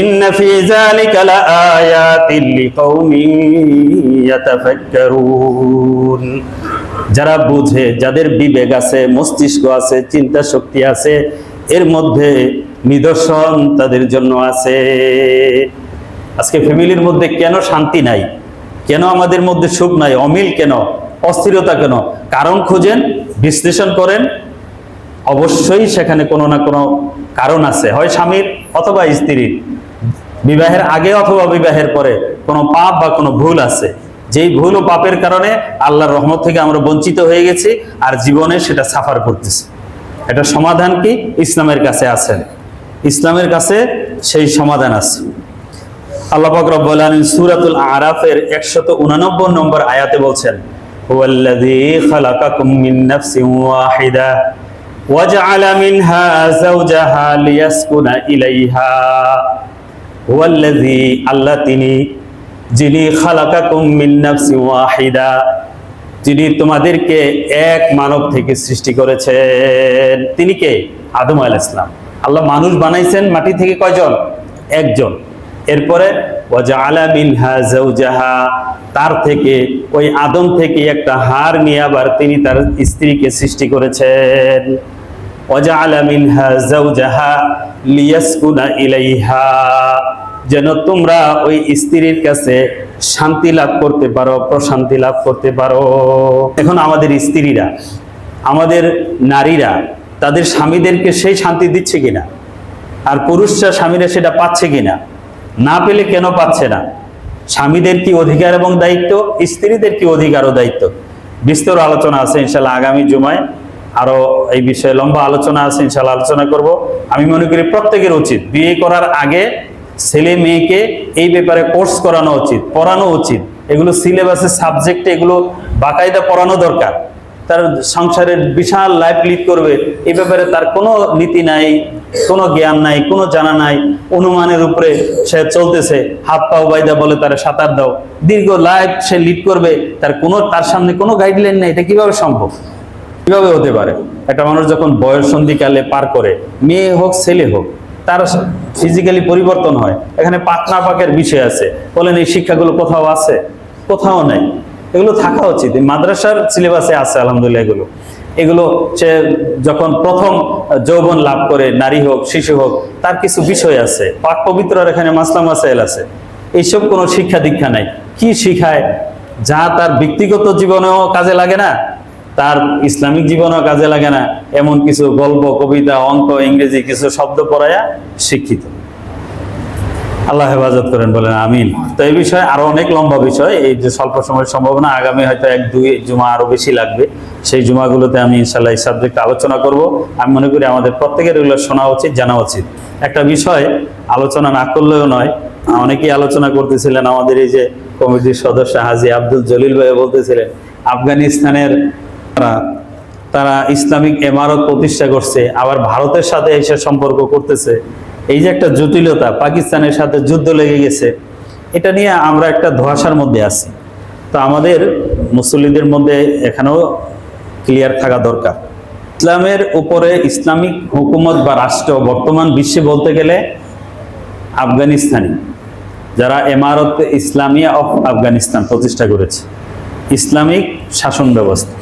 ইন্না ফি যালিকা লাআয়াতিন লিকাউমিন ইয়াতাফাক্কারুন, যারা বুঝে, যাদের বিবেক আছে, মস্তিষ্ক আছে, চিন্তা শক্তি আছে, এর মধ্যে নিদর্শন তাদের জন্য আছে। আজকে ফ্যামিলির মধ্যে কেন শান্তি নাই, কেন আমাদের মধ্যে সুখ নাই, অমিল কেন, অস্থিরতা কেন? কারণ খুঁজেন, বিশ্লেষণ করেন, অবশ্যই সেখানে কোনো না কোনো কারণ আছে, হয় স্বামীর অথবা স্ত্রীর, বিবাহের আগে অথবা বিবাহের পরে কোনো পাপ বা কোনো ভুল আছে। যেই ভুল ও পাপের কারণে আল্লাহর রহমত থেকে আমরা বঞ্চিত হয়ে গেছি, আর জীবনে সেটা সাফার করতেছি। এটা সমাধান কি? ইসলামের কাছে আছে, ইসলামের কাছে সেই সমাধান আছে। আল্লাহ পাক রব্বুল আলামিন সূরাতুল আরাফের 189 নম্বর আয়াতে বলছেন, হুয়াল্লাযী খালাকাকুম মিন নাফসিন ওয়াহিদা ওয়াজআলা মিনহা যাওজাহা লিয়াসকুনা ইলাইহা। হুয়াল্লাযী, আল্লাহ তিনি, যিনি খালাকাকুম মিন নাফসিন ওয়াহিদা, যিনি তোমাদেরকে এক মানব থেকে সৃষ্টি করেছেন। তিনি কে? আদম আলাইহিস সালাম। আল্লাহ মানুষ বানাইছেন মাটি থেকে কয়জন? একজন। এরপরে ওয়াজআলা মিনহা যাওজাহা, তার থেকে, ওই আদম থেকে একটা হাড় নিয়ে আবার তিনি তার স্ত্রীকে সৃষ্টি করেছেন। ওয়াজআলা মিনহা যাওজাহা লিয়াসকুনা ইলাইহা, যেন তোমরা ওই স্ত্রীর কাছে শান্তি লাভ করতে পারো, প্রশান্তি লাভ করতে পারো। এখন আমাদের স্ত্রীরা, আমাদের নারীরা তাদের স্বামীদেরকে সেই শান্তি দিচ্ছে কিনা, আর পুরুষরা স্বামীরা সেটা পাচ্ছে কিনা? না পেলে কেন পাচ্ছে না? স্বামীদের কি অধিকার এবং দায়িত্ব, স্ত্রীদের কি অধিকার ও দায়িত্ব? বিস্তর আলোচনা আছে, ইনশাল্লাহ আগামী জুমায় আরো এই বিষয়ে লম্বা আলোচনা আছে, ইনশাল্লাহ আলোচনা করব। আমি মনে করি প্রত্যেকের উচিত বিয়ে করার আগে ছেলে মেয়েকে এই ব্যাপারে কোর্স করানো উচিত, পড়ানো উচিত। এগুলো সিলেবাসে, সাবজেক্টে এগুলো বাকায়দা পড়ানো দরকার। তার সংসারের বিশাল লাইফ লিড করবে, এই ব্যাপারে তার কোনো নীতি নাই, কোনো জ্ঞান নাই, কোনো জানা নাই, অনুমানের উপরে সে চলতেছে। হাত পাও বাইদা বলে তারা সাঁতার দাও, দীর্ঘ লাইফ সে লিড করবে, তার সামনে কোনো গাইডলাইন নেই। এটা কিভাবে সম্ভব? কিভাবে হতে পারে? একটা মানুষ যখন বয়ঃসন্ধিকালে পার করে, মেয়ে হোক ছেলে হোক, তার ফিজিক্যালি পরিবর্তন হয়। এখানে পাক না পাকের বিষয় আছে। বলেন এই শিক্ষাগুলো কোথাও আছে? কোথাও নাই। এগুলো থাকা উচিত। মাদ্রাসার সিলেবাসে আছে আলহামদুলিল্লাহ। এগুলো সে যখন প্রথম যৌবন লাভ করে, নারী হোক শিশু হোক, তার কিছু বিষয় আছে, পাক পবিত্র, এখানে মাসলা মাসাইল আছে। এইসব কোনো শিক্ষা দীক্ষা নাই। কি শিখায়? যা তার ব্যক্তিগত জীবনেও কাজে লাগে না, তার ইসলামিক জীবনেও কাজে লাগে না, এমন কিছু গল্প, কবিতা, অঙ্ক, ইংরেজি কিছু শব্দ পড়ায়া শিক্ষিত। আল্লাহ হেফাজত করেন, বলেন আমিন। তো এই বিষয়ে আরো অনেক লম্বা বিষয়, এই যে স্বল্প সময়ের সম্ভব না, আগামী হয়তো 1-2 জুমা আরো বেশি লাগবে। সেই জুমাগুলোতে আমি ইনশাল্লাহ এই সাবজেক্ট আলোচনা করব। আমি মনে করি আমাদের প্রত্যেকের এগুলো শোনা উচিত, জানা উচিত। একটা বিষয় আলোচনা না করলেও নয়, অনেকেই আলোচনা করতেছিলেন। আমাদের এই যে কমিটির সদস্য হাজী আব্দুল জলিল ভাই বলতেছিলেন, আফগানিস্তানের তারা ইসলামিক ইমারত প্রতিষ্ঠা করছে, আবার ভারতের সাথে এসে সম্পর্ক করতেছে। এই যে একটা জটিলতা, পাকিস্তানের সাথে যুদ্ধ লেগে গেছে, এটা নিয়ে আমরা একটা ধোঁয়াশার মধ্যে আছি। তো আমাদের মুসলিমদের মধ্যে এখানেও ক্লিয়ার থাকা দরকার। ইসলামের উপরে ইসলামিক হুকুমত বা রাষ্ট্র বর্তমান বিশ্বে বলতে গেলে আফগানিস্তানি, যারা ইমারত ইসলামিয়া অফ আফগানিস্তান প্রতিষ্ঠা করেছে, ইসলামিক শাসন ব্যবস্থা।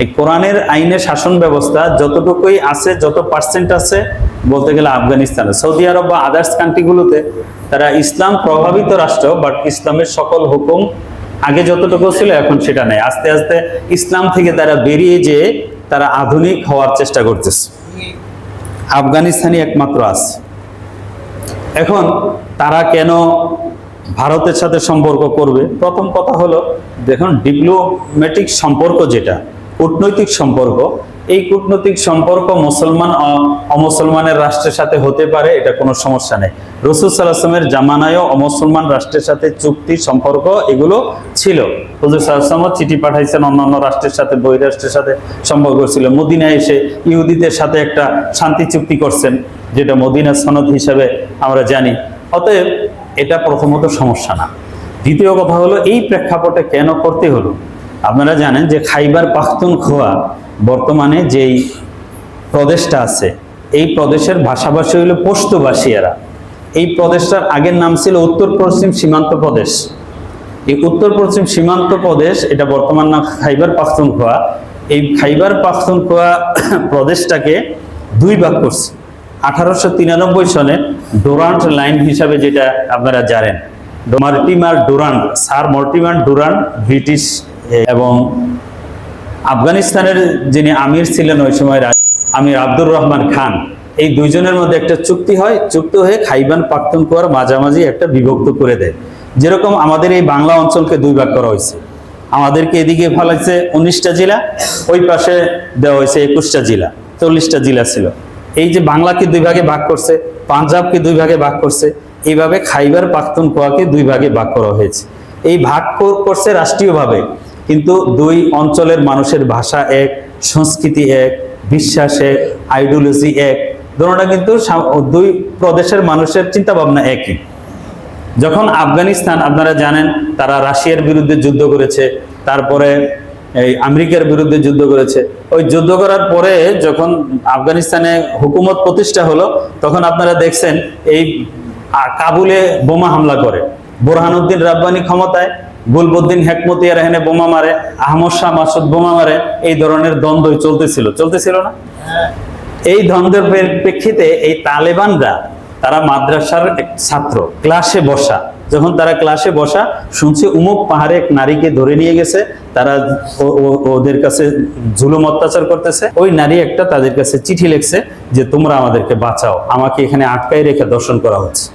এই কোরআনের আইনে শাসন ব্যবস্থা যতটুকুই আছে, যত পার্সেন্ট আছে বলতে গেলে আফগানিস্তানে। সৌদি আরব বা আদার্স কান্ট্রিগুলোতে তারা ইসলাম প্রভাবিত রাষ্ট্র, বাট ইসলামের সকল হুকুম আগে যতটুকু ছিল এখন সেটা নেই। আস্তে আস্তে ইসলাম থেকে তারা বেরিয়ে যেয়ে তারা আধুনিক হওয়ার চেষ্টা করতেছে। আফগানিস্তানই একমাত্র আছে। এখন তারা কেন ভারতের সাথে সম্পর্ক করবে? প্রথম কথা হলো, দেখুন ডিপ্লোম্যাটিক সম্পর্ক যেটা কূটনৈতিক সম্পর্ক, এই কূটনৈতিক সম্পর্ক মুসলমান অমুসলমানের রাষ্ট্রের সাথে হতে পারে, এটা কোনো সমস্যা নেই। রাসূল সাল্লাল্লাহু আলাইহি ওয়াসাল্লামের জামানায়ও অমুসলমান রাষ্ট্রের সাথে চুক্তি সম্পর্ক এগুলো ছিল। হুজুর সাল্লাল্লাহু আলাইহি ওয়াসাল্লাম চিঠি পাঠাইছেন অন্যান্য রাষ্ট্রের সাথে, বহিরাষ্ট্রের সাথে সম্পর্ক ছিল। মদিনায় এসে ইহুদিদের সাথে একটা শান্তি চুক্তি করছেন, যেটা মদিনা সনদ হিসেবে আমরা জানি। অতএব এটা প্রথমত সমস্যা না। দ্বিতীয় কথা হলো, এই প্রেক্ষাপটে কেন করতে হলো? আপনারা জানেন যে খাইবার পাখতুনখোয়া বর্তমানে যেই প্রদেশটা আছে, এই প্রদেশের ভাষাভাষী হলো পশতুভাষীরা। এই প্রদেশটার আগের নাম ছিল উত্তর পশ্চিম সীমান্ত প্রদেশ। এই উত্তর পশ্চিম সীমান্ত প্রদেশ, এটা বর্তমান নাম খাইবার পাখতুনখোয়া। এই খাইবার পাখতুনখোয়া প্রদেশটাকে দুই ভাগ করছে 1893 সনে ডুরান্ট লাইন হিসাবে, যেটা আপনারা জানেন। Mortimer Durand, sir Mortimer Durand British এবং আফগানিস্তানের যিনি আমির ছিলেন ওই সময় আমির আব্দুর রহমান খান, এই দুইজনের মধ্যে একটা চুক্তি হয়। চুক্তি হয়ে খাইবার পাখতুনখোয়ার মাঝামাঝি একটা বিভক্ত করে দেয়। যেরকম আমাদের এই বাংলা অঞ্চলকে দুই ভাগ করা হয়েছে, আমাদেরকে এদিকে ফেলাইছে 19টা জেলা, ওই পাশে দেওয়া হয়েছে 21টা জেলা, 40টা জেলা ছিল। এই যে বাংলাকে দুই ভাগে ভাগ করছে, পাঞ্জাবকে দুই ভাগে ভাগ করছে, এইভাবে খাইবার পাখতুনখোয়াকে দুই ভাগে ভাগ করা হয়েছে। এই ভাগ করছে রাষ্ট্রীয়ভাবে, কিন্তু দুই অঞ্চলের মানুষের ভাষা এক, সংস্কৃতি এক, বিশ্বাস এক, আইডিওলজি এক, দুটোটা কিন্তু দুই প্রদেশের মানুষের চিন্তা ভাবনা একই। যখন আফগানিস্তান, আপনারা জানেন, তারা রাশিয়ার বিরুদ্ধে যুদ্ধ করেছে, তারপরে এই আমেরিকার বিরুদ্ধে যুদ্ধ করেছে। ওই যুদ্ধ করার পরে যখন আফগানিস্তানে হুকুমত প্রতিষ্ঠা হলো, তখন আপনারা দেখছেন এই কাবুলে বোমা হামলা করে, বুরহানুদ্দিন রাব্বানি ক্ষমতায়, গুলবুদ্দিন হেকমতিয়ার এখানে বোমা মারে, আহমদ শাহ মাসুদ বোমা মারে। এই ধরনের দ্বন্দ্ব চলতেছিল না? এই দ্বন্দ্বের প্রেক্ষিতে এই তালেবানরা, তারা মাদ্রাসার ছাত্র, ক্লাসে বসা, যখন তারা ক্লাসে বসা শুনছে উমুক পাহাড়ে এক নারীকে ধরে নিয়ে গেছে, তারা ওদের কাছে জুলুম অত্যাচার করতেছে, ওই নারী একটা তাদের কাছে চিঠি লিখছে যে তোমরা আমাদেরকে বাঁচাও, আমাকে এখানে আটকাই রেখে দর্শন করা হচ্ছে।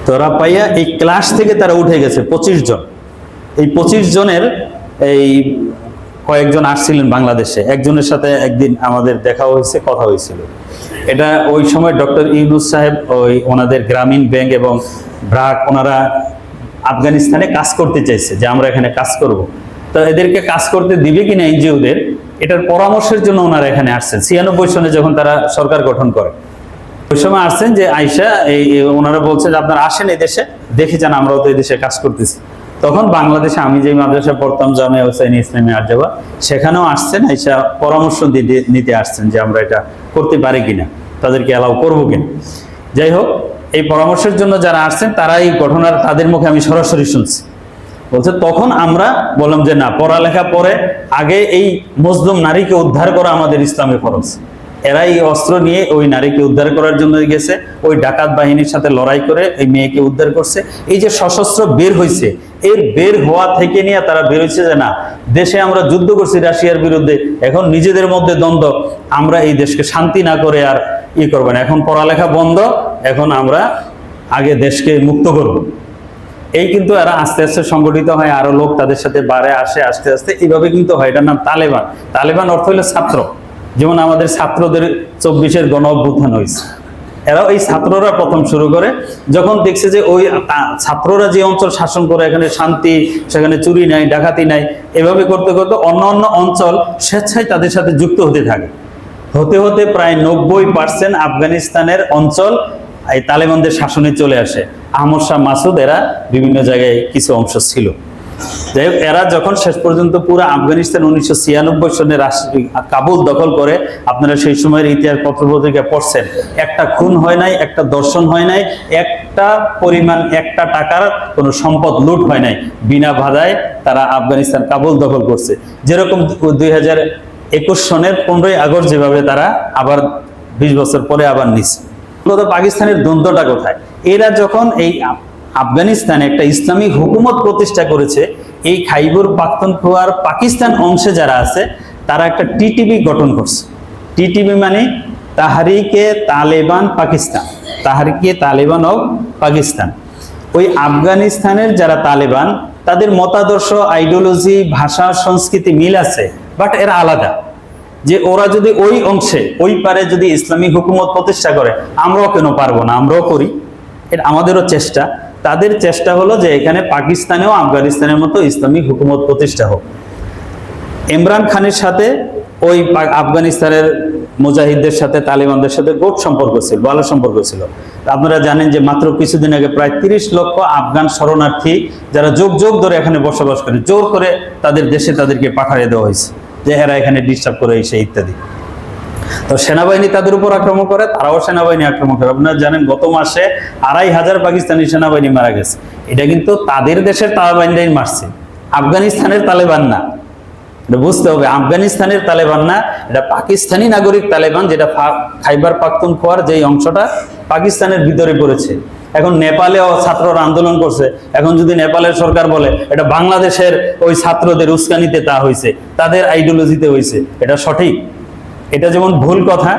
তোরা পাইয়া এই ক্লাস থেকে তারা উঠে গেছে 25 জন। এই 25 জনের এই কয়েকজন আসছিলেন বাংলাদেশে, একজনের সাথে একদিন আমাদের দেখা হয়েছে, কথা হয়েছিল। এটা ওই সময় ডক্টর ইউনূস সাহেব ওনাদের গ্রামীণ ব্যাংক এবং ব্র্যাক, ওনারা আফগানিস্তানে কাজ করতে চাইছে যে আমরা এখানে কাজ করব। তো এদেরকে কাজ করতে দিবে কিনা এনজিওদের, এটার পরামর্শের জন্য ওনারা এখানে আসছেন। 96 সনে যখন তারা সরকার গঠন করে, ওই সময় আসছেন যে আইসা ওনারা বলছে যে আপনারা আসেন এই দেশে, দেখে যান আমরাও তো এই দেশে কাজ করতেছি। তখন বাংলাদেশে আমি যে মাদ্রাসা পড়তাম, জামিয়া হুসাইনী ইসলামী আরজাবা, সেখানেও আসছেন, আইসা পরামর্শ নিতে আসছেন যে আমরা এটা করতে পারি কিনা, তাদেরকে অ্যালাউ করবো কিনা। যাই হোক, এই পরামর্শের জন্য যারা আসছেন তারা এই ঘটনার তাদের মুখে আমি সরাসরি শুনছি। বলছে তখন আমরা বললাম যে না, পড়ালেখা পরে আগে এই মজলুম নারীকে উদ্ধার করা আমাদের ইসলামে ফরজ। এরা এই অস্ত্র নিয়ে ওই নারীকে উদ্ধার করার জন্য গেছে, ওই ডাকাত বাহিনীর সাথে লড়াই করে এই মেয়েকে উদ্ধার করছে। এই যে সশস্ত্র বের হয়েছে, এর বের হওয়া থেকে নিয়ে তারা বের হয়েছে যে না, দেশে আমরা যুদ্ধ করছি রাশিয়ার বিরুদ্ধে, এখন নিজেদের মধ্যে দ্বন্দ্ব, আমরা এই দেশকে শান্তি না করে আর করবো না, এখন পড়ালেখা বন্ধ, এখন আমরা আগে দেশকে মুক্ত করব। এই কিন্তু এরা আস্তে আস্তে সংগঠিত হয়, আরো লোক তাদের সাথে বাড়ে আসে, আস্তে আস্তে এইভাবে কিন্তু হয়। এটার নাম তালেবান। তালেবান অর্থ হলো ছাত্র, যেমন আমাদের ছাত্রদের 24-এর গণ অভ্যুত্থান হয়েছে। এরাও এই ছাত্ররা প্রথম শুরু করে, যখন দেখছে যে ওই ছাত্ররা যে অঞ্চল শাসন করে, এখানে শান্তি, সেখানে চুরি নাই, ডাকাতি নাই, এভাবে করতে করতে অন্য অন্য অঞ্চল স্বেচ্ছায় তাদের সাথে যুক্ত হতে থাকে। হতে হতে প্রায় 90% আফগানিস্তানের অঞ্চল এই তালেবানদের শাসনে চলে আসে। আহমদ শাহ মাসুদ, এরা বিভিন্ন জায়গায় কিছু অংশ ছিল। যাই হোক, এরা যখন শেষ পর্যন্ত পুরো আফগানিস্তান 1996 সনে কাবুল দখল করে, আপনারা সেই সময়ের ইতিহাস পত্রপত্রিকা পড়ছেন, একটা খুন হয় নাই, একটা দর্শন হয় নাই, একটা পরিমাণ একটা টাকার কোনো সম্পদ লুট হয় নাই, বিনা বাধায় তারা আফগানিস্তান কাবুল দখল করছে। যেরকম 2021 সনের 15ই আগস্ট যেভাবে তারা আবার 20 বছর পরে আবার নিচ্ছে। পাকিস্তানের দ্বন্দ্বটা কোথায়? এরা যখন এই আফগানিস্তানে একটা ইসলামিক হুকুমত প্রতিষ্ঠা করেছে, এই খাইবর পাখতুনখোয়ার পাকিস্তান অংশে যারা আছে তারা একটা টিটিপি গঠন করছে। টিটিপি মানে তাহরিকে তালেবান পাকিস্তান, তাহরিকে তালেবান অফ পাকিস্তান। ওই আফগানিস্তানের যারা তালেবান তাদের মতাদর্শ, আইডিওলজি, ভাষা, সংস্কৃতি মিল আছে, বাট এরা আলাদা। যে ওরা যদি ওই অংশে ওই পারে যদি ইসলামিক হুকুমত প্রতিষ্ঠা করে, আমরাও কেন পারবো না, আমরাও করি, এটা আমাদেরও চেষ্টা। তাদের চেষ্টা হলো যে এখানে পাকিস্তানেও আফগানিস্তানের মতো ইসলামিক হুকুমত প্রতিষ্ঠা হোক। ইমরান খানের সাথে ওই আফগানিস্তানের মুজাহিদদের সাথে তালিবানদের সাথে গুড সম্পর্ক ছিল, ভালো সম্পর্ক ছিল। আপনারা জানেন যে মাত্র কিছুদিন আগে প্রায় 30 লক্ষ আফগান শরণার্থী যারা যুগ যুগ ধরে এখানে বসবাস করে, জোর করে তাদের দেশে তাদেরকে পাঠিয়ে দেওয়া হয়েছে যে এরা এখানে ডিস্টার্ব করে এসে ইত্যাদি। তো সেনাবাহিনী তাদের উপর আক্রমণ করে, তারাও সেনাবাহিনী আক্রমণ করে। আপনারা জানেন গত মাসে 2500 পাকিস্তানি সেনাবাহিনী মারা গেছে। এটা কিন্তু তাদের দেশের তালেবানরাই মারছে, আফগানিস্তানের তালেবান না। এটা বুঝতে হবে, আফগানিস্তানের তালেবান না, এটা পাকিস্তানি নাগরিক তালেবান, যেটা খাইবার পাখতুনখোয়ার যেই অংশটা পাকিস্তানের ভিতরে পড়েছে। এখন নেপালেও ছাত্ররা আন্দোলন করছে, এখন যদি নেপালের সরকার বলে এটা বাংলাদেশের ওই ছাত্রদের উস্কানিতে তা হয়েছে, তাদের আইডিওলজিতে হয়েছে, এটা সঠিক? এটা যেমন ভুল কথা,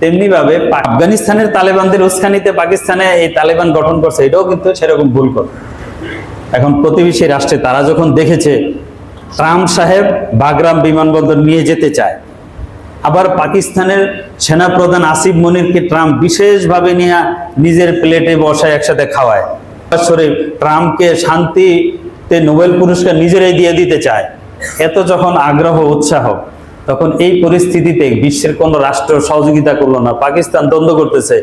তেমনি ভাবে আফগানিস্তানের তালেবানদের উস্কানিতে পাকিস্তানে এই তালেবান গঠন করছে, এটাও কিন্তু সেরকম ভুল কথা। এখন প্রতিবেশী রাষ্ট্রে তারা যখন দেখেছে ট্রাম্প সাহেব বাগরাম বিমানবন্দর নিয়ে যেতে চায়, আবার পাকিস্তানের সেনাপ্রধান আসিফ মনিরকে ট্রাম্প বিশেষভাবে নিয়ে নিজের প্লেটে বসায় একসাথে খাওয়ায়, ট্রাম্পকে শান্তিতে নোবেল পুরস্কার নিজেরাই দিয়ে দিতে চায়, এত যখন আগ্রহ উৎসাহ, তখন এই পরিস্থিতিতে বিশ্বের কোন রাষ্ট্র সহযোগিতা করলো না। পাকিস্তান দ্বন্দ্ব করতেছে,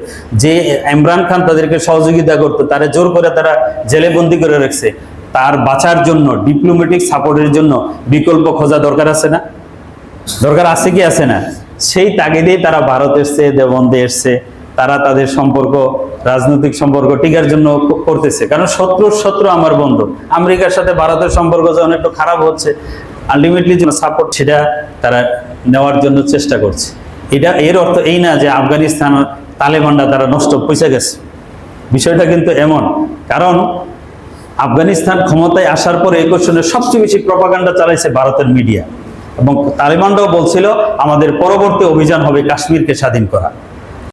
যে ইমরান খান তাদেরকে সহযোগিতা করতো তারা জোর করে তারা জেলে বন্দি করে রাখছে, তার বাঁচার জন্য ডিপ্লোম্যাটিক সাপোর্টের জন্য বিকল্প খোঁজা দরকার আছে না? দরকার আছে কি আছে না? সেই তাগিদেই তারা ভারত এসছে, দেওবন্দে এসছে, তারা তাদের সম্পর্ক, রাজনৈতিক সম্পর্ক টিকার জন্য করতেছে। কারণ শত্রুর শত্রু আমার বন্ধু। আমেরিকার সাথে ভারতের সম্পর্ক যখন একটু খারাপ হচ্ছে, আলটিমেটলি যেন সাপোর্ট সেটা তারা নেওয়ার জন্য চেষ্টা করছে। এটা এর অর্থ এই না যে আফগানিস্তান তালেবানরা তারা নষ্ট পয়সা গেছে, বিষয়টা কিন্তু এমন। কারণ আফগানিস্তান ক্ষমতায় আসার পরে এই কোশ্চেনে সবচেয়ে বেশি প্রপাগান্ডা চালাইছে ভারতের মিডিয়া, এবং তালেবানরাও বলছিল আমাদের পরবর্তী অভিযান হবে কাশ্মীরকে স্বাধীন করা।